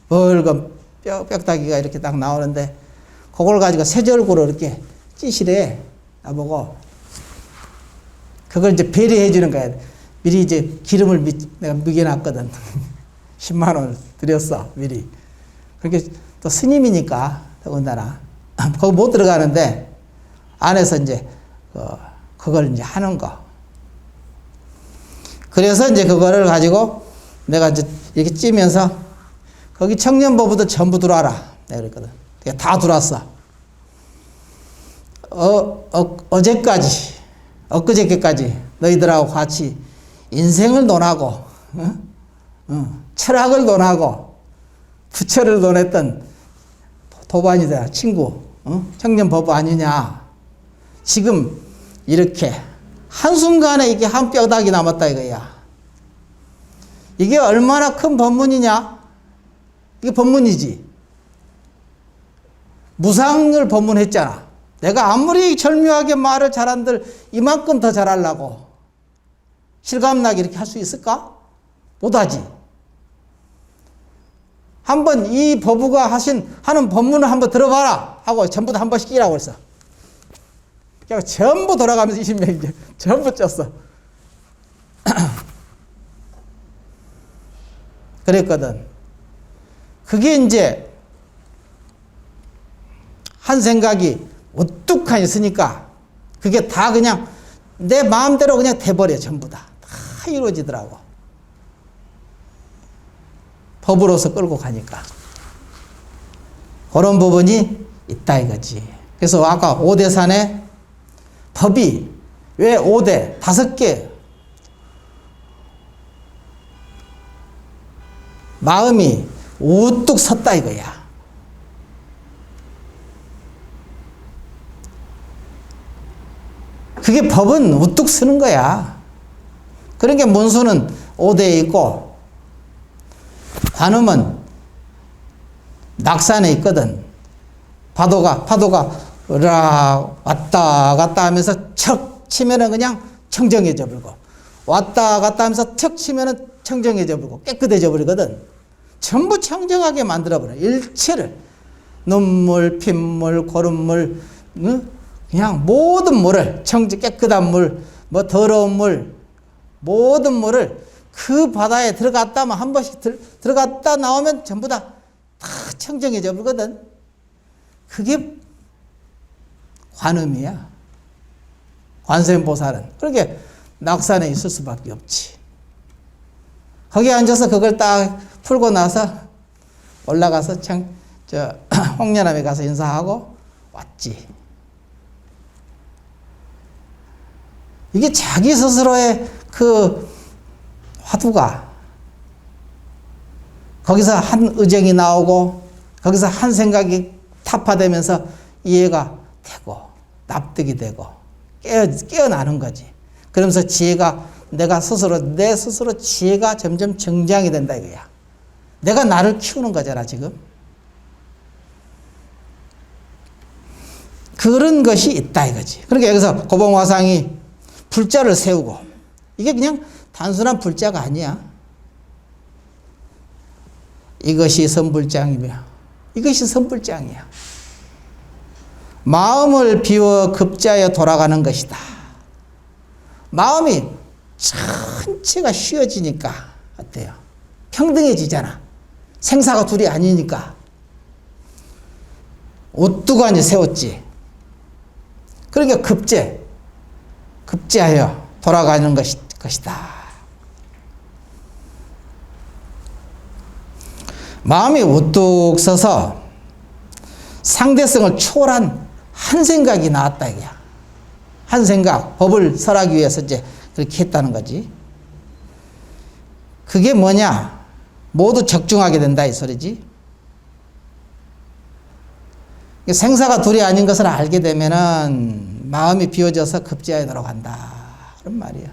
벌겋 뼈다귀가 이렇게 딱 나오는데 그걸 가지고 쇠절구로 이렇게 찌시래. 나보고. 그걸 이제 배려해 주는 거야. 미리 이제 기름을 내가 먹여놨거든. 10만 원을 드렸어, 미리. 그렇게 또 스님이니까, 더군다나. 거기 못 들어가는데, 안에서 이제, 그걸 이제 하는 거. 그래서 이제 그거를 가지고 내가 이제 이렇게 찌면서, 거기 청년부부도 전부 들어와라. 내가 그랬거든. 내가 다 들어왔어. 어제까지, 엊그저께까지 너희들하고 같이 인생을 논하고, 철학을 논하고, 부처를 논했던 도반이다, 친구, 청년부부 아니냐. 지금 이렇게 한순간에 이게 한 뼈다귀 남았다 이거야. 이게 얼마나 큰 법문이냐? 이게 법문이지. 무상을 법문했잖아. 내가 아무리 절묘하게 말을 잘한들 이만큼 더 잘하려고 실감나게 이렇게 할 수 있을까? 못하지. 한번 이 법우가 하는 법문을 한번 들어봐라 하고 전부 다 한 번씩 끼라고 했어. 그냥 전부 돌아가면서 20명 이제 전부 쪘어. 그랬거든. 그게 이제 한 생각이 우뚝하니 있으니까 그게 다 그냥 내 마음대로 그냥 돼버려. 전부 다 이루어지더라고. 법으로서 끌고 가니까. 그런 부분이 있다 이거지. 그래서 아까 5대산에 법이 왜 5대, 5개? 마음이 우뚝 섰다 이거야. 그게 법은 우뚝 서는 거야. 그러니까 문수는 5대에 있고 관음은 낙산에 있거든. 파도가 왔다 갔다 하면서 척 치면은 그냥 청정해져 버리고 왔다 갔다 하면서 척 치면은 청정해져 버리고 깨끗해져 버리거든. 전부 청정하게 만들어 버려. 일체를 눈물, 핏물, 고름물, 그냥 모든 물을 깨끗한 물, 뭐 더러운 물, 모든 물을 그 바다에 들어갔다만 한 번씩 들어갔다 나오면 전부 다 청정해져 버리거든. 그게 관음이야. 관세음보살은. 그렇게 낙산에 있을 수밖에 없지. 거기 앉아서 그걸 딱 풀고 나서 올라가서 홍련암에 가서 인사하고 왔지. 이게 자기 스스로의 그 화두가 거기서 한 의정이 나오고 거기서 한 생각이 타파되면서 이해가 되고 납득이 되고 깨어나는 거지. 그러면서 지혜가 내 스스로 지혜가 점점 정장이 된다 이거야. 내가 나를 키우는 거잖아 지금. 그런 것이 있다 이거지. 그러니까 여기서 고봉화상이 불자를 세우고 이게 그냥 단순한 불자가 아니야. 이것이 선불장이며 이것이 선불장이야. 마음을 비워 급자에 돌아가는 것이다. 마음이 전체가 쉬어지니까 어때요? 평등해지잖아. 생사가 둘이 아니니까. 오뚜간이 세웠지. 그러니까 급제하여 돌아가는 것이다. 마음이 우뚝 서서 상대성을 초월한 한 생각이 나왔다 이거야. 한 생각, 법을 설하기 위해서 이제 그렇게 했다는 거지. 그게 뭐냐? 모두 적중하게 된다 이 소리지. 생사가 둘이 아닌 것을 알게 되면은 마음이 비워져서 급제하에 들어간다 그런 말이야.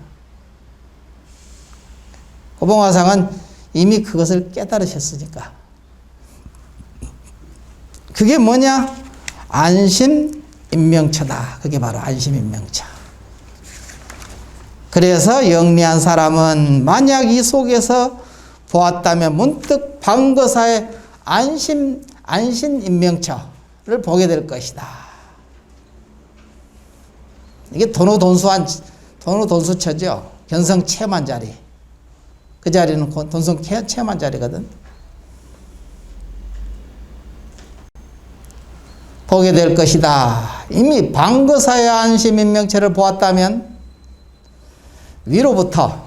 고봉화상은 이미 그것을 깨달으셨으니까. 그게 뭐냐? 안심인명처다. 그게 바로 안심인명처. 그래서 영리한 사람은 만약 이 속에서 보았다면 문득 방거사의 안신인명처를 보게 될 것이다. 이게 돈수처죠. 견성체만 자리. 그 자리는 돈성체만 자리거든. 보게 될 것이다. 이미 방거사의 안심인명체를 보았다면 위로부터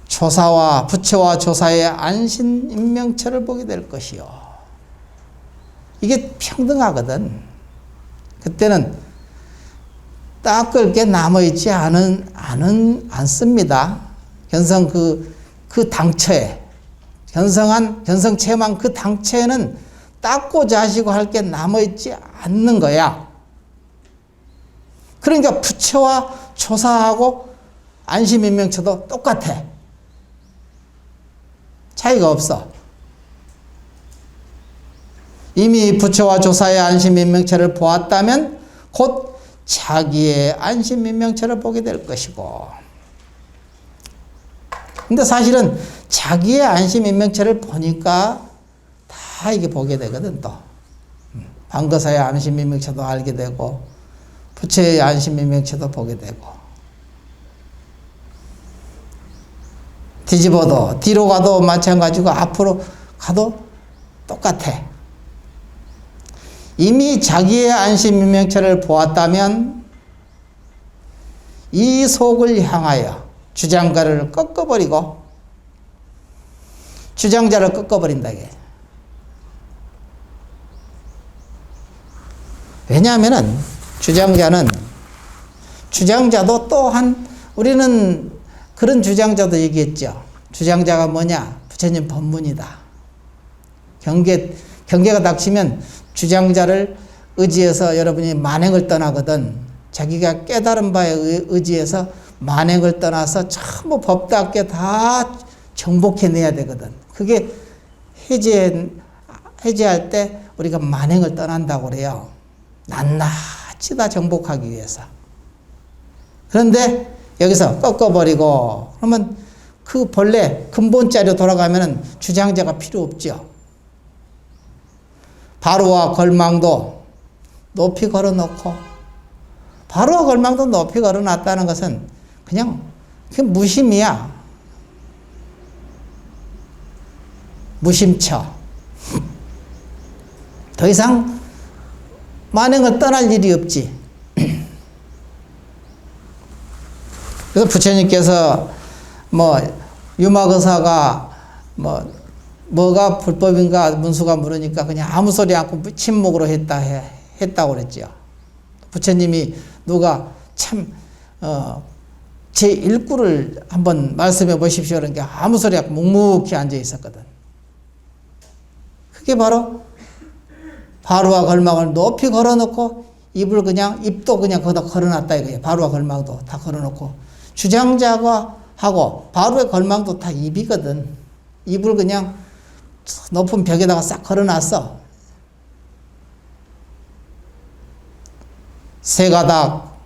조사와 부처와 조사의 안신인명체를 보게 될 것이요. 이게 평등하거든. 그때는 닦을 게 남아있지 않습니다. 견성 그 당처에, 견성체만 그 당처에는 닦고 자시고 할 게 남아있지 않는 거야. 그러니까 부처와 조사하고 안심인명체도 똑같아. 차이가 없어. 이미 부처와 조사의 안심인명체를 보았다면 곧 자기의 안심인명체를 보게 될 것이고, 근데 사실은 자기의 안심인명체를 보니까 다 이게 보게 되거든. 또 방거사의 안심인명체도 알게 되고 부처의 안심인명체도 보게 되고, 뒤집어도 뒤로 가도 마찬가지고 앞으로 가도 똑같아. 이미 자기의 안심인명체를 보았다면 이 속을 향하여 주장자를 꺾어버리고, 주장자를 꺾어버린다. 왜냐하면은 주장자도 또한, 우리는 그런 주장자도 얘기했죠. 주장자가 뭐냐? 부처님 법문이다. 경계가 닥치면 주장자를 의지해서 여러분이 만행을 떠나거든. 자기가 깨달은 바에 의지해서 만행을 떠나서 전부 법답게 다 정복해내야 되거든. 그게 해제할 때 우리가 만행을 떠난다고 그래요. 낱낱이 다 정복하기 위해서. 그런데 여기서 꺾어버리고 그러면 그 본래 근본자리로 돌아가면 주장자가 필요 없죠. 바로와 걸망도 높이 걸어놓고, 바로와 걸망도 높이 걸어놨다는 것은 그냥 무심이야. 무심처. 더 이상 만행을 떠날 일이 없지. 그래서 부처님께서 유마거사가 뭐가 불법인가 문수가 물으니까 그냥 아무 소리 않고 침묵으로 했다고 그랬죠. 부처님이 누가 참 제1구를 한번 말씀해 보십시오. 그러니까 아무 소리 않고 묵묵히 앉아 있었거든. 그게 바로 바로와 걸망을 높이 걸어놓고 입도 그냥 거기다 걸어놨다 이거예요. 바로와 걸망도 다 걸어놓고, 주장자가 하고 바로의 걸망도 다 입이거든. 입을 그냥 높은 벽에다가 싹 걸어놨어. 세 가닥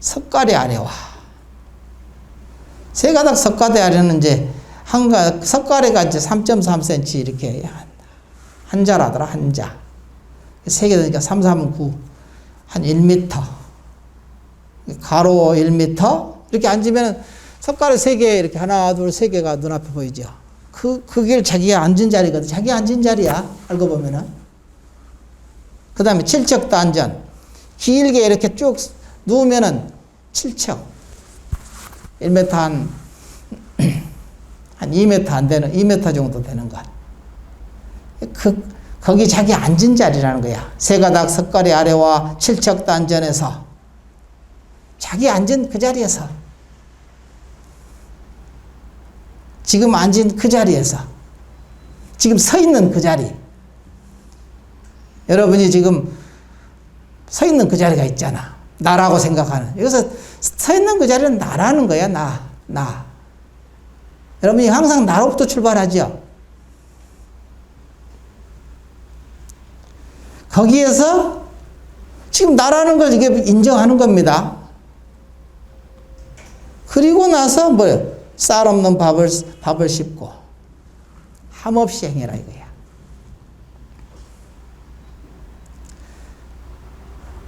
석가래 아래와, 세 가닥 석가래 아래는 이제 석가래가 이제 3.3cm 이렇게 한자라더라. 한자. 세 개 되니까 3, 3은 9. 한 1m. 가로 1m. 이렇게 앉으면 석가래 세 개, 이렇게 하나, 둘, 세 개가 눈앞에 보이죠. 그게 자기가 앉은 자리거든. 자기 앉은 자리야. 알고 보면은. 그 다음에 칠척단전. 길게 이렇게 쭉 누우면은 칠척. 1m 한 2m 안 되는, 2m 정도 되는 것. 거기 자기 앉은 자리라는 거야. 세가닥 석가래 아래와 칠척단전에서. 자기 앉은 그 자리에서. 지금 앉은 그 자리에서. 지금 서 있는 그 자리. 여러분이 지금 서 있는 그 자리가 있잖아. 나라고 생각하는. 여기서 서 있는 그 자리는 나라는 거야. 나. 여러분이 항상 나로부터 출발하죠. 거기에서 지금 나라는 걸 이게 인정하는 겁니다. 그리고 나서 쌀 없는 밥을 씹고 함없이 행해라 이거야.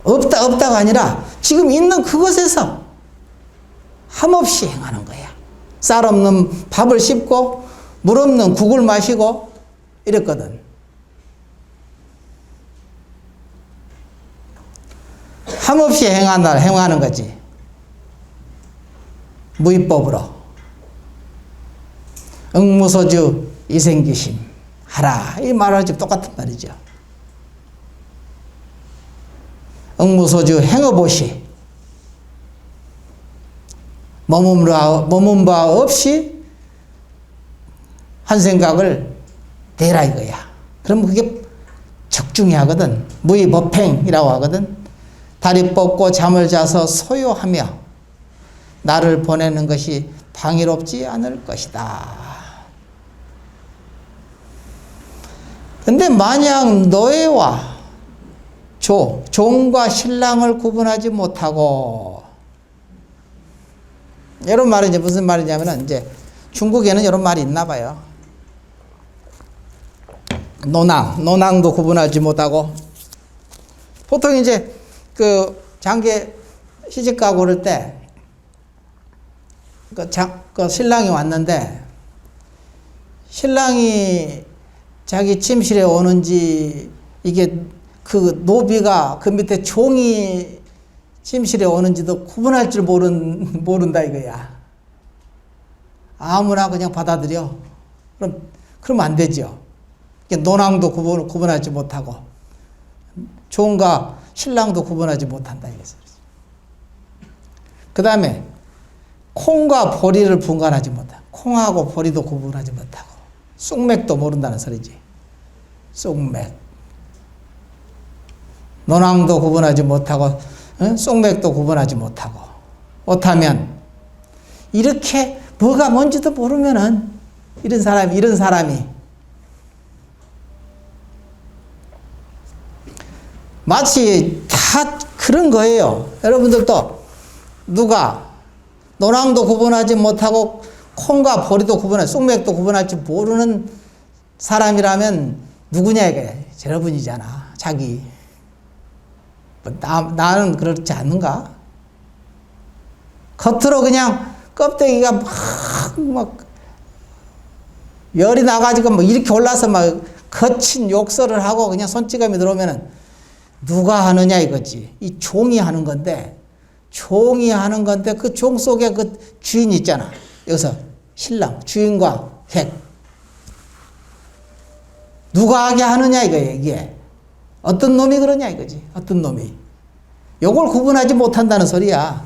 없다가 아니라 지금 있는 그것에서 함없이 행하는 거야. 쌀 없는 밥을 씹고 물 없는 국을 마시고 이랬거든. 함없이 행하는 거지. 무위법으로. 응무소주 이생기심 하라. 이 말하고 지금 똑같은 말이죠. 응무소주 행어보시. 머문 바 없이 한 생각을 내라 이거야. 그럼 그게 적중히 하거든. 무위법행이라고 하거든. 다리 뻗고 잠을 자서 소요하며 나를 보내는 것이 방해롭지 않을 것이다. 근데 만약 노예와 종과 신랑을 구분하지 못하고, 이런 말은 이제 무슨 말이냐면은, 이제 중국에는 이런 말이 있나 봐요. 노낭도 구분하지 못하고, 보통 이제 그 장계 시집 가고 그럴 때, 그 신랑이 왔는데, 신랑이 자기 침실에 오는지, 이게 그 노비가 그 밑에 종이 침실에 오는지도 구분할 줄 모른다 이거야. 아무나 그냥 받아들여. 그러면 안 되죠. 노낭도 구분하지 못하고, 종과 신랑도 구분하지 못한다 이거죠. 그 다음에 콩과 보리를 분간하지 못하고, 콩하고 보리도 구분하지 못하고, 쑥맥도 모른다는 소리지. 쑥맥. 노낭도 구분하지 못하고, 쑥맥도 구분하지 못하면, 이렇게 뭐가 뭔지도 모르면은, 이런 사람이, 마치 다 그런 거예요. 여러분들도 누가 노낭도 구분하지 못하고 콩과 보리도 쑥맥도 구분할지 모르는 사람이라면 누구냐 이게 여러분이잖아. 자기. 나는 그렇지 않는가? 겉으로 그냥 껍데기가 막 열이 나가지고 막 이렇게 올라서 막 거친 욕설을 하고 그냥 손찌검이 들어오면은 누가 하느냐 이거지. 이 종이 하는 건데 그 종 속에 그 주인이 있잖아. 여기서 신랑, 주인과 객. 누가 하게 하느냐 이거예요, 이게. 어떤 놈이 그러냐 이거지. 어떤 놈이. 요걸 구분하지 못한다는 소리야.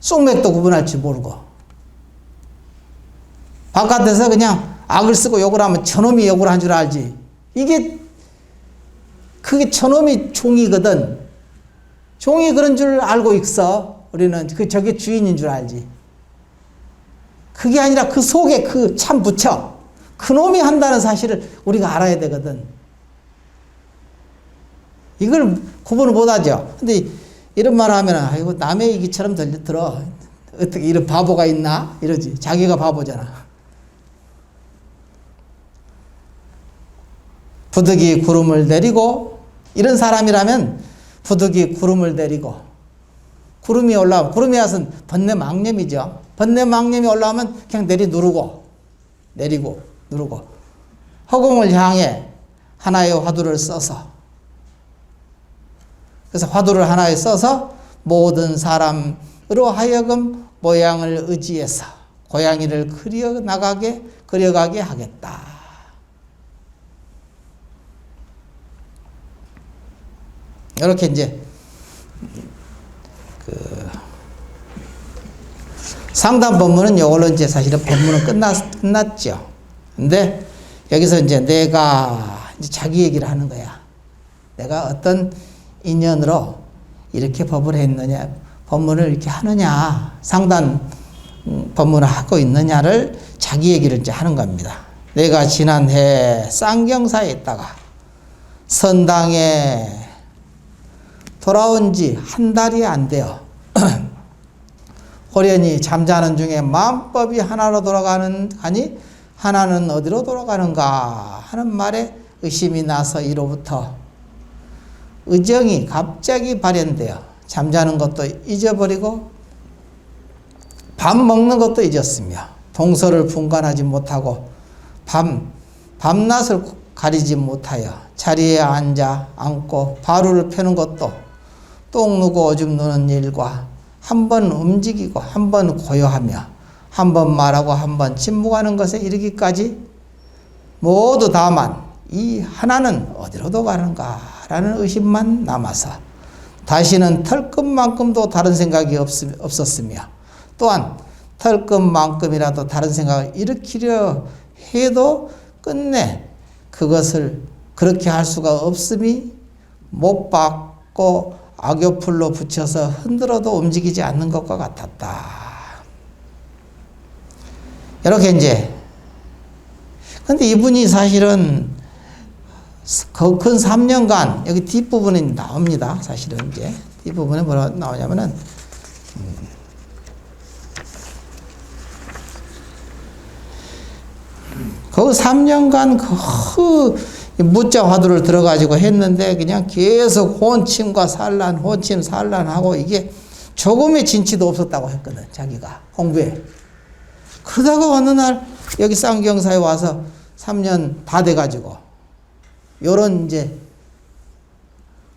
쑥맥도 구분할 줄 모르고. 바깥에서 그냥 악을 쓰고 욕을 하면 저놈이 욕을 한 줄 알지. 그게 저놈이 종이거든. 종이 그런 줄 알고 있어. 우리는 저게 주인인 줄 알지. 그게 아니라 그 속에 그 참 부처, 그 놈이 한다는 사실을 우리가 알아야 되거든. 이걸 구분을 못 하죠. 근데 이런 말 하면, 아이고, 남의 얘기처럼 들어. 어떻게 이런 바보가 있나? 이러지. 자기가 바보잖아. 부득이 구름을 내리고, 이런 사람이라면 부득이 구름을 내리고, 구름이 올라오면, 구름이 와서는 번뇌망념이죠. 번뇌망념이 올라오면 그냥 누르고, 허공을 향해 하나의 화두를 써서, 그래서 화두를 하나에 써서 모든 사람으로 하여금 모양을 의지해서 고양이를 그려가게 하겠다. 이렇게 이제 상담 법문은 이걸로 이제 사실은 법문은 끝났죠. 근데 여기서 이제 내가 이제 자기 얘기를 하는 거야. 내가 어떤 인연으로 이렇게 법을 했느냐, 법문을 이렇게 하느냐, 상담 법문을 하고 있느냐를 자기 얘기를 이제 하는 겁니다. 내가 지난해 쌍경사에 있다가 선당에 돌아온 지 한 달이 안 돼요. 호련히 잠자는 중에 마음법이 하나로 돌아가는, 아니 하나는 어디로 돌아가는가 하는 말에 의심이 나서 이로부터 의정이 갑자기 발현되어 잠자는 것도 잊어버리고 밥 먹는 것도 잊었으며 동서를 분간하지 못하고 밤낮을 가리지 못하여 자리에 앉고 바루를 펴는 것도 똥 누고 오줌 누는 일과 한 번 움직이고 한 번 고요하며 한 번 말하고 한 번 침묵하는 것에 이르기까지 모두 다만 이 하나는 어디로도 가는가라는 의심만 남아서 다시는 털끝만큼도 다른 생각이 없었으며 또한 털끝만큼이라도 다른 생각을 일으키려 해도 끝내 그것을 그렇게 할 수가 없음이 못 받고 악교풀로 붙여서 흔들어도 움직이지 않는 것과 같았다. 이렇게 이제 근데 이분이 사실은 근 3년간 여기 뒷부분에 나옵니다. 사실은 이제 뒷부분에 뭐라 나오냐면은 거기 3년간 그 무자 화두를 들어가지고 했는데 그냥 계속 혼침과 산란, 혼침, 산란하고 이게 조금의 진치도 없었다고 했거든. 자기가 공부에. 그러다가 어느 날 여기 쌍경사에 와서 3년 다 돼가지고 요런 이제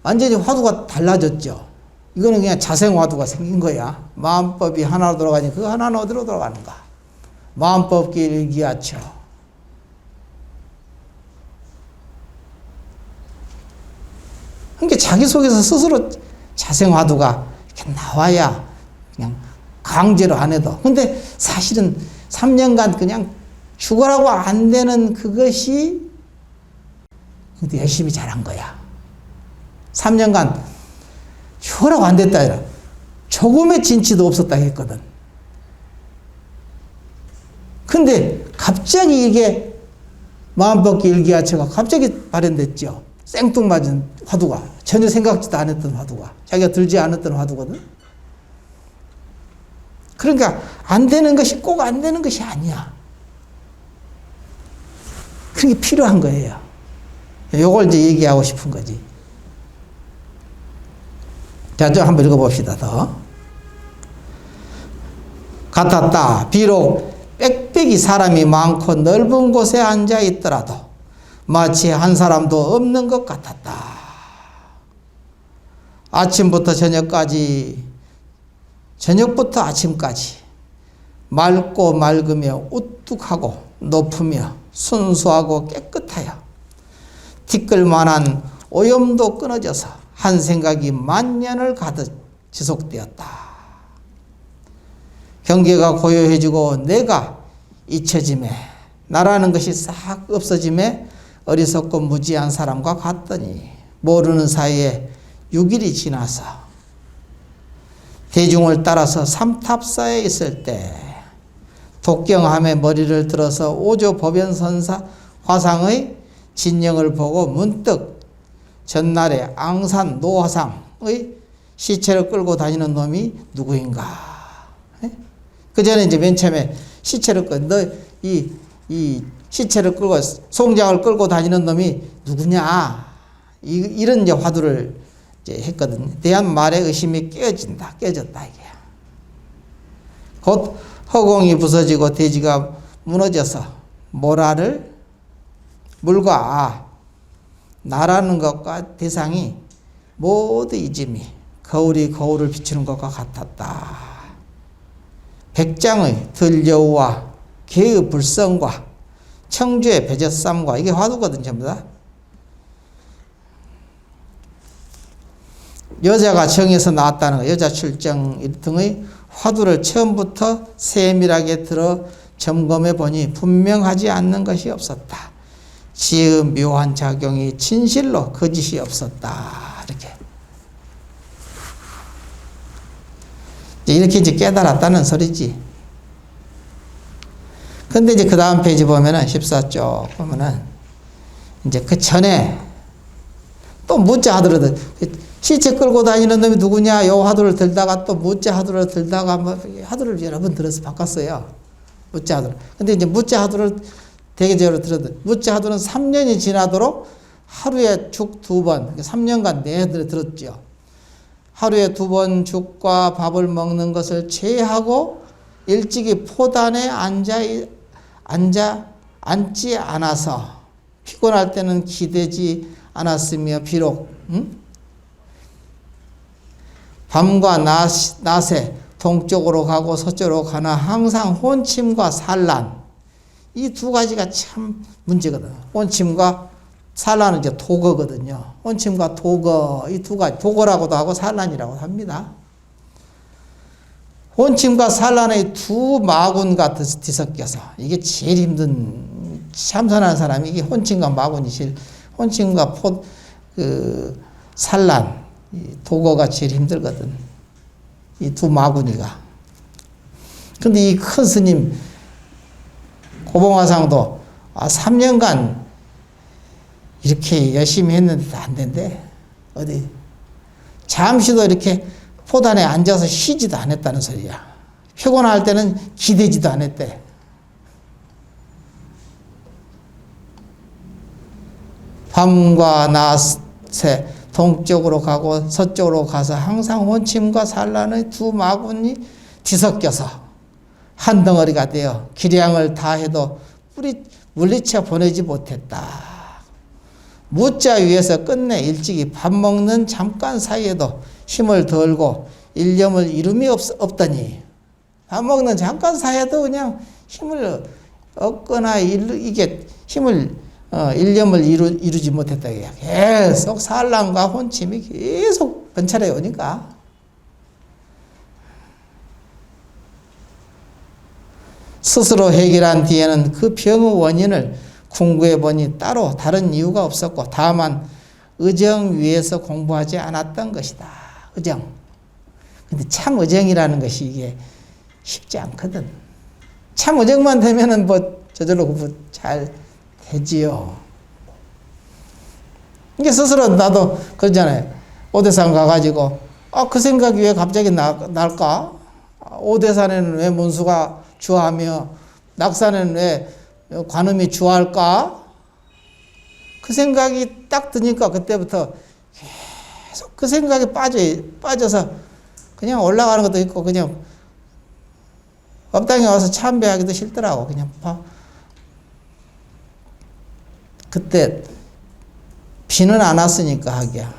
완전히 화두가 달라졌죠. 이거는 그냥 자생 화두가 생긴 거야. 마음법이 하나로 돌아가니 그 하나는 어디로 돌아가는가? 마음법 일기하처. 그러니까 자기 속에서 스스로 자생화두가 이렇게 나와야 그냥 강제로 안 해도. 근데 사실은 3년간 그냥 죽어라고 안 되는 그것이 근데 열심히 잘한 거야. 3년간 죽어라고 안 됐다 아니라 조금의 진치도 없었다 했거든. 근데 갑자기 이게 마음벗기 일기하처가 갑자기 발현됐죠. 생뚱맞은 화두가 전혀 생각지도 않았던 화두가 자기가 들지 않았던 화두거든. 그러니까 안 되는 것이 꼭 안 되는 것이 아니야. 그게 필요한 거예요. 요걸 이제 얘기하고 싶은 거지. 자, 좀 한번 읽어봅시다. 더. 같았다. 비록 빽빽이 사람이 많고 넓은 곳에 앉아 있더라도 마치 한 사람도 없는 것 같았다. 아침부터 저녁까지, 저녁부터 아침까지 맑고 맑으며 우뚝하고 높으며 순수하고 깨끗하여 티끌만한 오염도 끊어져서 한 생각이 만년을 가득 지속되었다. 경계가 고요해지고 내가 잊혀짐에 나라는 것이 싹 없어짐에 어리석고 무지한 사람과 같더니 모르는 사이에 6일이 지나서 대중을 따라서 삼탑사에 있을 때 독경함에 머리를 들어서 오조법연선사 화상의 진영을 보고 문득 전날에 앙산 노화상의 시체를 끌고 다니는 놈이 누구인가. 그 전에 이제 맨 처음에 시체를 이 시체를 끌고 송장을 끌고 다니는 놈이 누구냐 이런 이제 화두를 이제 했거든. 대한 말에 의심이 깨졌다 이게. 곧 허공이 부서지고 대지가 무너져서 모라를 물과 나라는 것과 대상이 모두 잊음이 거울이 거울을 비추는 것과 같았다. 백장의 들여우와 개의 불성과 청주의 배젖삼과 이게 화두거든 전부 다. 여자가 정에서 나왔다는 거, 여자 출정 등의 화두를 처음부터 세밀하게 들어 점검해 보니 분명하지 않는 것이 없었다. 지의 묘한 작용이 진실로 거짓이 없었다. 이렇게 이제 깨달았다는 소리지. 근데 이제 그 다음 페이지 보면은 14쪽 보면은 이제 그 전에 또 무자 하더라도 시체 끌고 다니는 놈이 누구냐 요 화두를 들다가 또 무자 화두를 들다가 뭐 화두를 여러 번 들어서 바꿨어요. 무자 화두를. 근데 이제 무자 화두를 대개적으로 들어도 무자 화두는 3년이 지나도록 하루에 죽 2번, 3년간 내내 들었죠. 하루에 2번 죽과 밥을 먹는 것을 제하고 일찍이 포단에 앉지 않아서 피곤할 때는 기대지 않았으며 비록 밤과 낮에 동쪽으로 가고 서쪽으로 가나 항상 혼침과 산란, 이 두 가지가 참 문제거든. 혼침과 산란은 이제 도거거든요. 혼침과 도거, 이 두 가지, 도거라고도 하고 산란이라고 합니다. 혼침과 산란의 두 마군과 뒤섞여서 이게 제일 힘든, 참선하는 사람이 이게 혼침과 마군이 제일, 혼침과 산란, 도거가 제일 힘들거든. 이 두 마군이가. 근데 이 큰 스님, 고봉화상도 3년간 이렇게 열심히 했는데도 안 된대. 어디 잠시도 이렇게 포단에 앉아서 쉬지도 않았다는 소리야. 피곤할 때는 기대지도 않았대. 밤과 낮에 동쪽으로 가고 서쪽으로 가서 항상 혼침과 산란의 두 마군이 뒤섞여서 한 덩어리가 되어 기량을 다해도 물리쳐 보내지 못했다. 무자 위에서 끝내 일찍이 밥 먹는 잠깐 사이에도 힘을 덜고 일념을 이름이 없더니, 밥 먹는 잠깐 사이에도 그냥 힘을 얻거나 이게 힘을 일념을 이루지 못했다. 계속 산란과 혼침이 계속 번찰해 오니까. 스스로 해결한 뒤에는 그 병의 원인을 궁구해 보니 따로 다른 이유가 없었고 다만 의정 위에서 공부하지 않았던 것이다. 의정. 근데 참 의정이라는 것이 이게 쉽지 않거든. 참 의정만 되면은 뭐 저절로 공부 잘 되지요. 이게 스스로 나도 그러잖아요. 오대산 가가지고 그 생각이 왜 갑자기 날까? 오대산에는 왜 문수가 주하며 낙산에는 왜 관음이 주할까? 그 생각이 딱 드니까 그때부터 계속 그 생각에 빠져서 그냥 올라가는 것도 있고 그냥 법당에 와서 참배하기도 싫더라고. 그냥 그때 비는 안 왔으니까 하기야.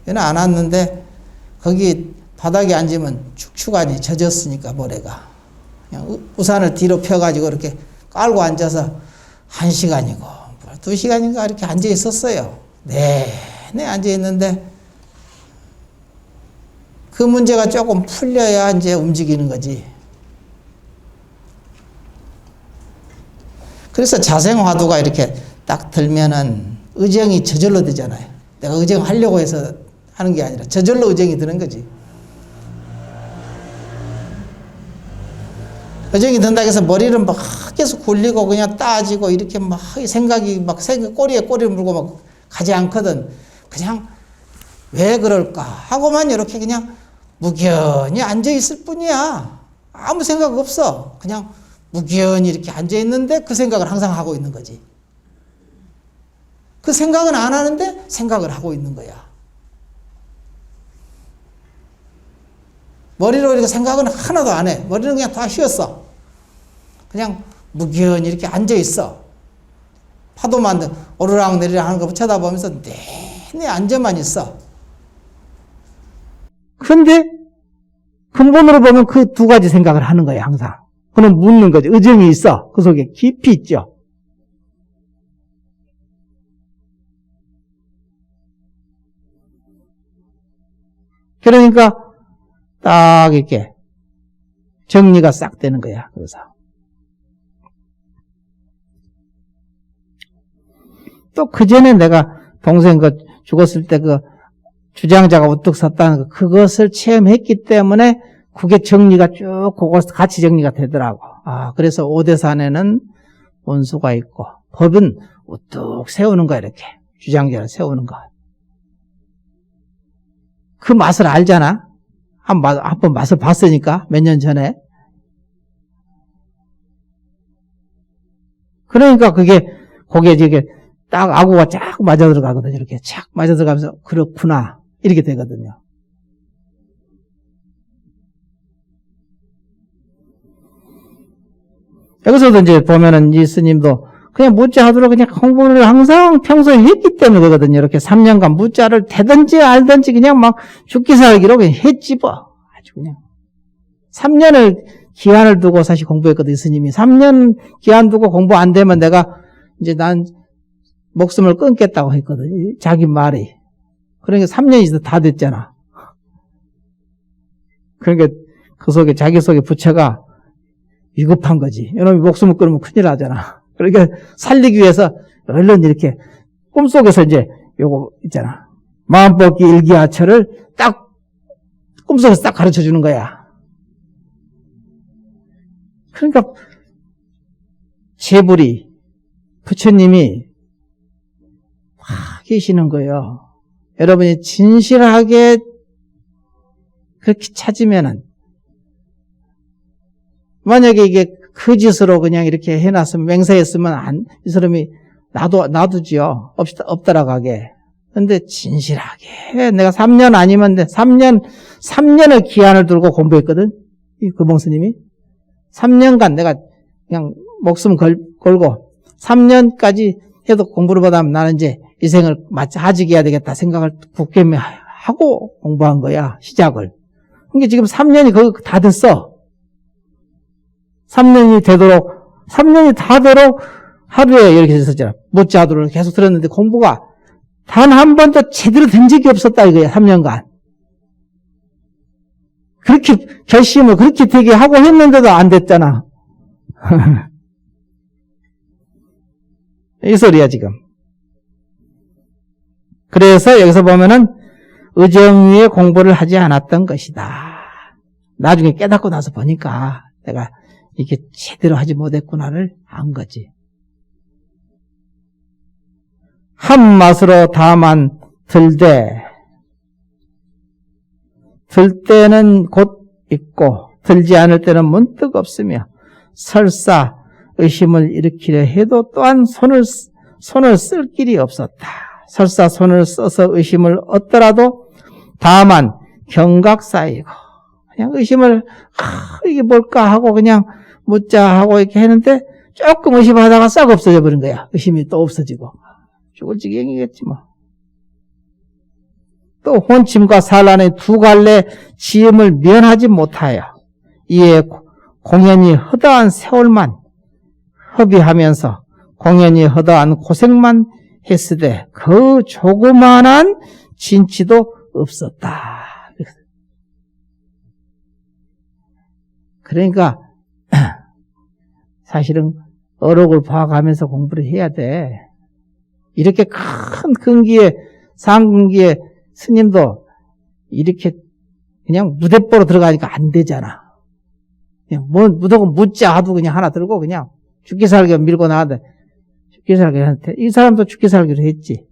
비는 안 왔는데 거기 바닥에 앉으면 축축하니 젖었으니까 모래가. 그냥 우산을 뒤로 펴가지고 이렇게 깔고 앉아서 1시간이고 2시간인가 이렇게 앉아 있었어요. 내내 앉아 있는데 그 문제가 조금 풀려야 이제 움직이는 거지. 그래서 자생화두가 이렇게 딱 들면은 의정이 저절로 되잖아요. 내가 의정하려고 해서 하는 게 아니라 저절로 의정이 드는 거지. 의정이 든다고 해서 머리를 막 계속 굴리고 그냥 따지고 이렇게 막 생각이 막 꼬리에 꼬리를 물고 막 가지 않거든. 그냥 왜 그럴까 하고만 이렇게 그냥 무견히 앉아 있을 뿐이야. 아무 생각 없어. 그냥 무견히 이렇게 앉아 있는데 그 생각을 항상 하고 있는 거지. 그 생각은 안 하는데 생각을 하고 있는 거야. 머리로 이렇게 생각은 하나도 안 해. 머리는 그냥 다 쉬었어. 그냥 무견히 이렇게 앉아 있어. 파도만 오르락 내리락 하는 거 쳐다보면서 내내 앉아만 있어. 근데 근본으로 보면 그 두 가지 생각을 하는 거야, 항상. 그는 묻는 거지. 의정이 있어. 그 속에 깊이 있죠. 그러니까 딱 이렇게 정리가 싹 되는 거야. 그래서 또 그 전에 내가 동생 죽었을 때 그 주장자가 우뚝 섰다는 거, 그것을 체험했기 때문에 그게 정리가 쭉 그거 같이 정리가 되더라고. 그래서 오대산에는 원수가 있고 법은 우뚝 세우는 거야. 이렇게 주장자를 세우는 거. 그 맛을 알잖아. 한 번 맛을 봤으니까 몇 년 전에. 그러니까 그게 딱 아구가 쫙 맞아 들어가거든요. 이렇게 착 맞아 들어가면서 그렇구나 이렇게 되거든요. 여기서도 이제 보면은 이 스님도 그냥 무자 하도록 그냥 공부를 항상 평소에 했기 때문에 그러거든요. 이렇게 3년간 무자를 되든지 알든지 그냥 막 죽기 살기로 그냥 했집어. 아주 그냥. 3년을 기한을 두고 사실 공부했거든요. 스님이. 3년 기한 두고 공부 안 되면 내가 이제 난 목숨을 끊겠다고 했거든요. 자기 말이. 그러니까 3년이 다 됐잖아. 그러니까 그 속에, 자기 속에 부처가 위급한 거지. 이놈이 목숨을 끊으면 큰일 나잖아. 그러니까 살리기 위해서 얼른 이렇게 꿈속에서 이제 요거 있잖아. 마음뽑기 일기하처를 딱 꿈속에서 딱 가르쳐 주는 거야. 그러니까 제불이 부처님이 막 계시는 거예요. 여러분이 진실하게 그렇게 찾으면은 만약에 이게 그 짓으로 그냥 이렇게 해놨으면, 맹세했으면 이 사람이 놔두지요. 없더라가게. 근데 진실하게, 내가 3년 아니면 3년을 기한을 두고 공부했거든? 이 금봉스님이. 3년간 내가 그냥 목숨 걸고, 3년까지 해도 공부를 받으면 나는 이제 이 생을 하직해야 되겠다 생각을 굳게 하고 공부한 거야, 시작을. 그러니까 지금 3년이 거의 다 됐어. 3년이 다 되도록 하루에 이렇게 있었잖아. 무자도를 계속 들었는데 공부가 단 한 번도 제대로 된 적이 없었다 이거야, 3년간. 그렇게 결심을 그렇게 되게 하고 했는데도 안 됐잖아. 이 소리야, 지금. 그래서 여기서 보면은 의정위에 공부를 하지 않았던 것이다. 나중에 깨닫고 나서 보니까 내가 이게 제대로 하지 못했구나를 안 거지. 한 맛으로 다만 들되, 들 때는 곧 있고 들지 않을 때는 문득 없으며 설사 의심을 일으키려 해도 또한 손을 쓸 길이 없었다. 설사 손을 써서 의심을 얻더라도 다만 경각 쌓이고 그냥 의심을 이게 뭘까 하고 그냥 묻자 하고 이렇게 했는데 조금 의심하다가 싹 없어져 버린 거야. 의심이 또 없어지고 죽을 지경이겠지 뭐. 또 혼침과 산란의 두 갈래 지음을 면하지 못하여 이에 공연히 허다한 세월만 허비하면서 공연히 허다한 고생만 했으되 그 조그만한 진치도 없었다. 그러니까 사실은 어록을 봐가면서 공부를 해야 돼. 이렇게 큰 근기에 상근기에 스님도 이렇게 그냥 무대뽀로 들어가니까 안 되잖아. 그냥 무조건 묻자 하도 그냥 하나 들고 그냥 죽기 살기 밀고 나가는데 죽기 살기 한테 이 사람도 죽기 살기로 했지.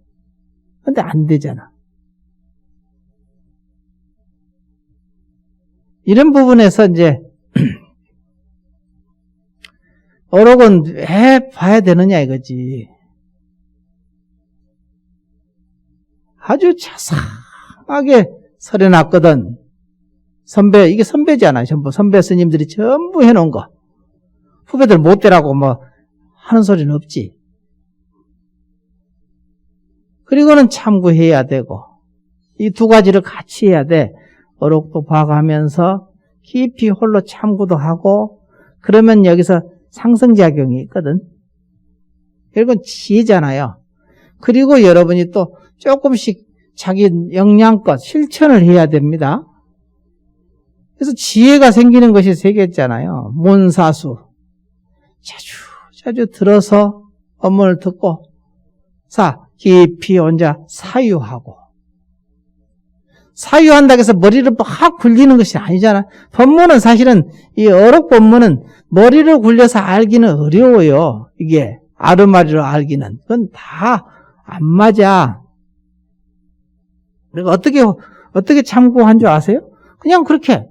근데 안 되잖아. 이런 부분에서 이제 어록은 왜 봐야 되느냐 이거지. 아주 자상하게 설해놨거든. 이게 선배잖아. 전부 선배 스님들이 전부 해놓은 거. 후배들 못 되라고 뭐 하는 소리는 없지. 그리고는 참고해야 되고 이 두 가지를 같이 해야 돼. 어록도 봐가면서 깊이 홀로 참고도 하고 그러면 여기서 상승작용이 있거든. 이건 지혜잖아요. 그리고 여러분이 또 조금씩 자기 역량껏 실천을 해야 됩니다. 그래서 지혜가 생기는 것이 세 개잖아요. 몬사수. 자주 들어서 법문을 듣고 깊이 혼자 사유하고. 사유한다고 해서 머리를 막 굴리는 것이 아니잖아. 법문은 사실은 이 어록 법문은 머리를 굴려서 알기는 어려워요. 이게 아르마리로 알기는. 그건 다 안 맞아. 그리고 어떻게 참고한 줄 아세요? 그냥 그렇게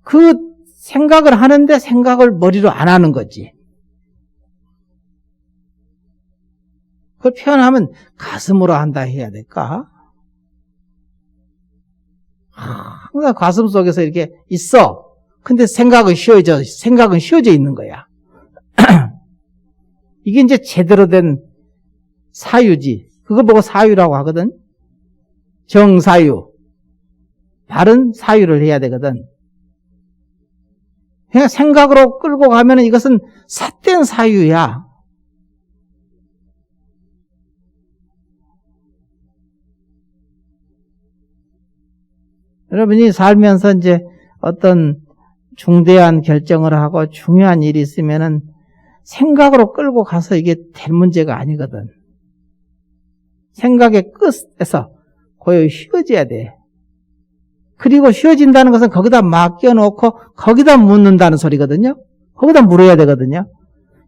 그 생각을 하는데 생각을 머리로 안 하는 거지. 그걸 표현하면 가슴으로 한다 해야 될까? 항상 가슴 속에서 이렇게 있어. 근데 생각은 쉬어져 있는 거야. 이게 이제 제대로 된 사유지. 그거 보고 사유라고 하거든. 정사유. 바른 사유를 해야 되거든. 그냥 생각으로 끌고 가면 이것은 삿된 사유야. 여러분이 살면서 이제 어떤 중대한 결정을 하고 중요한 일이 있으면은 생각으로 끌고 가서 이게 될 문제가 아니거든. 생각의 끝에서 고요 쉬어져야 돼. 그리고 쉬어진다는 것은 거기다 맡겨놓고 거기다 묻는다는 소리거든요. 거기다 물어야 되거든요.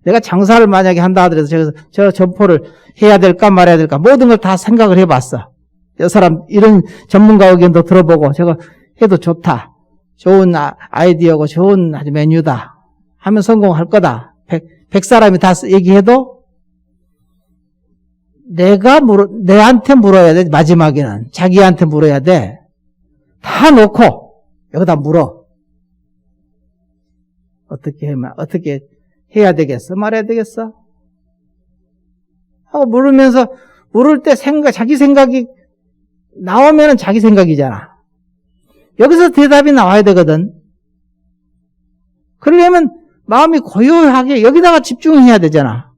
내가 장사를 만약에 한다 하더라도 저 점포를 해야 될까 말아야 될까 모든 걸 다 생각을 해봤어. 이 사람 이런 전문가 의견도 들어보고 저거 해도 좋다. 좋은 아이디어고 좋은 아주 메뉴다. 하면 성공할 거다. 100사람이 다 얘기해도 내한테 물어야 돼. 마지막에는 자기한테 물어야 돼. 다 놓고 여기다 물어. 어떻게 해야 되겠어? 말해야 되겠어? 하고 물으면서 물을 때 자기 생각이 나오면은 자기 생각이잖아. 여기서 대답이 나와야 되거든. 그러려면 마음이 고요하게 여기다가 집중해야 되잖아.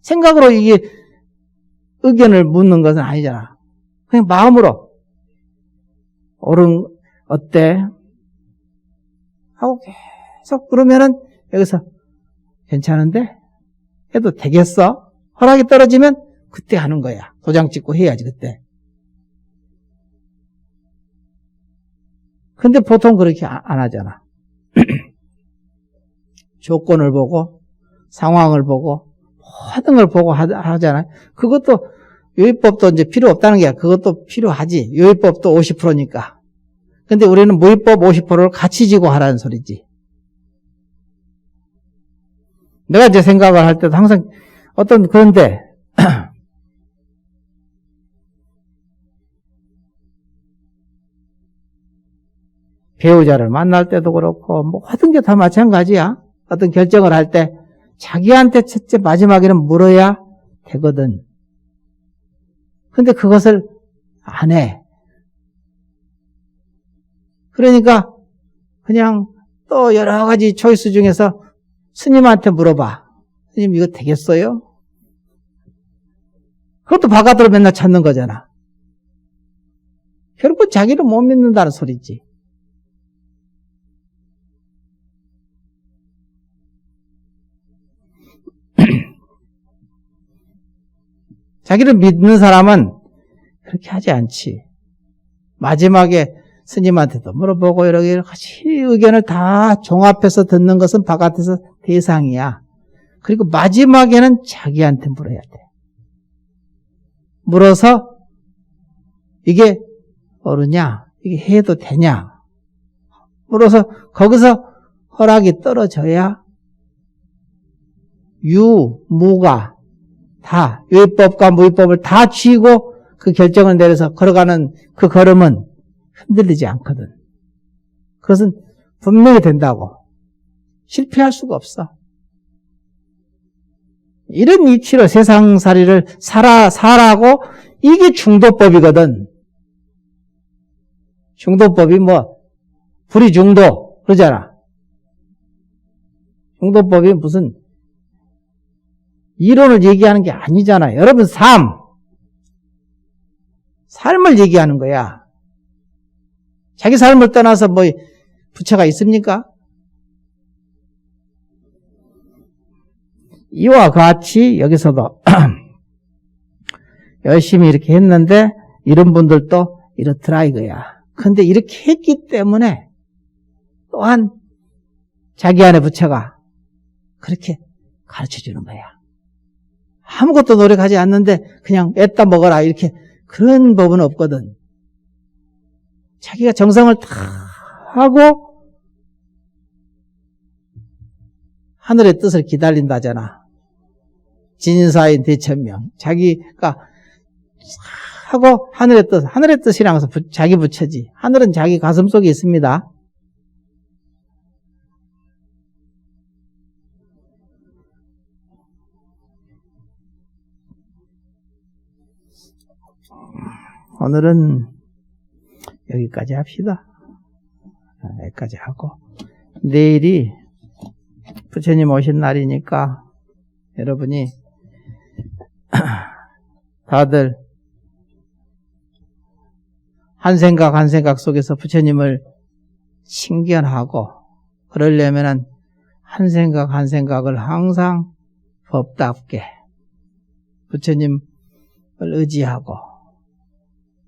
생각으로 이게 의견을 묻는 것은 아니잖아. 그냥 마음으로 어때? 하고 계속 그러면은 여기서 괜찮은데? 해도 되겠어? 허락이 떨어지면 그때 하는 거야. 도장 찍고 해야지 그때. 근데 보통 그렇게 안 하잖아. 조건을 보고 상황을 보고 모든 걸 보고 하잖아. 그것도 요의법도 이제 필요 없다는 게 그것도 필요하지. 요의법도 50%니까. 근데 우리는 모의법 50%를 같이 지고 하라는 소리지. 내가 이제 생각을 할 때도 항상 그런데 배우자를 만날 때도 그렇고 모든 게 다 마찬가지야. 어떤 결정을 할 때 자기한테 첫째 마지막에는 물어야 되거든. 근데 그것을 안 해. 그러니까 그냥 또 여러 가지 초이스 중에서 스님한테 물어봐. 스님 이거 되겠어요? 그것도 바깥으로 맨날 찾는 거잖아. 결국 자기를 못 믿는다는 소리지. 자기를 믿는 사람은 그렇게 하지 않지. 마지막에 스님한테도 물어보고 여러 가지 의견을 다 종합해서 듣는 것은 바깥에서 대상이야. 그리고 마지막에는 자기한테 물어야 돼. 물어서 이게 옳으냐? 이게 해도 되냐? 물어서 거기서 허락이 떨어져야 무가 다 요의법과 무의법을 다 쥐고 그 결정을 내려서 걸어가는 그 걸음은 흔들리지 않거든. 그것은 분명히 된다고. 실패할 수가 없어. 이런 이치로 세상살이를 살아고 이게 중도법이거든. 중도법이 불이 중도 그러잖아. 중도법이 무슨 이론을 얘기하는 게 아니잖아요. 여러분 삶을 얘기하는 거야. 자기 삶을 떠나서 부처가 있습니까? 이와 같이 여기서도 열심히 이렇게 했는데 이런 분들도 이렇더라 이거야. 근데 이렇게 했기 때문에 또한 자기 안에 부처가 그렇게 가르쳐주는 거야. 아무것도 노력하지 않는데 그냥 애따 먹어라 이렇게 그런 법은 없거든. 자기가 정성을 다 하고 하늘의 뜻을 기다린다잖아. 진사인 대천명. 자기가 하고 하늘의 뜻이랑 해서 자기 부처지. 하늘은 자기 가슴 속에 있습니다. 오늘은 여기까지 합시다. 여기까지 하고 내일이 부처님 오신 날이니까 여러분이 다들 한 생각 속에서 부처님을 신견하고 그러려면은 한 생각을 항상 법답게 부처님을 의지하고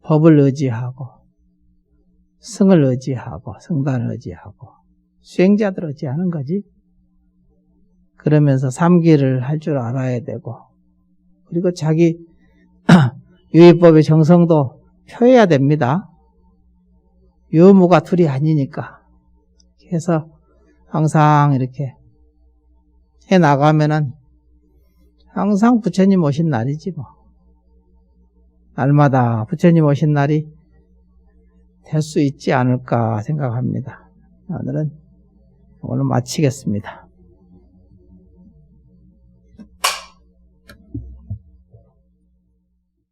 법을 의지하고 성을 의지하고 성단을 의지하고 수행자들 의지하는 거지. 그러면서 삼기를 할 줄 알아야 되고 그리고 자기 유의법의 정성도 표해야 됩니다. 유무가 둘이 아니니까. 그래서 항상 이렇게 해 나가면은 항상 부처님 오신 날이지 뭐. 날마다 부처님 오신 날이 될 수 있지 않을까 생각합니다. 오늘 마치겠습니다.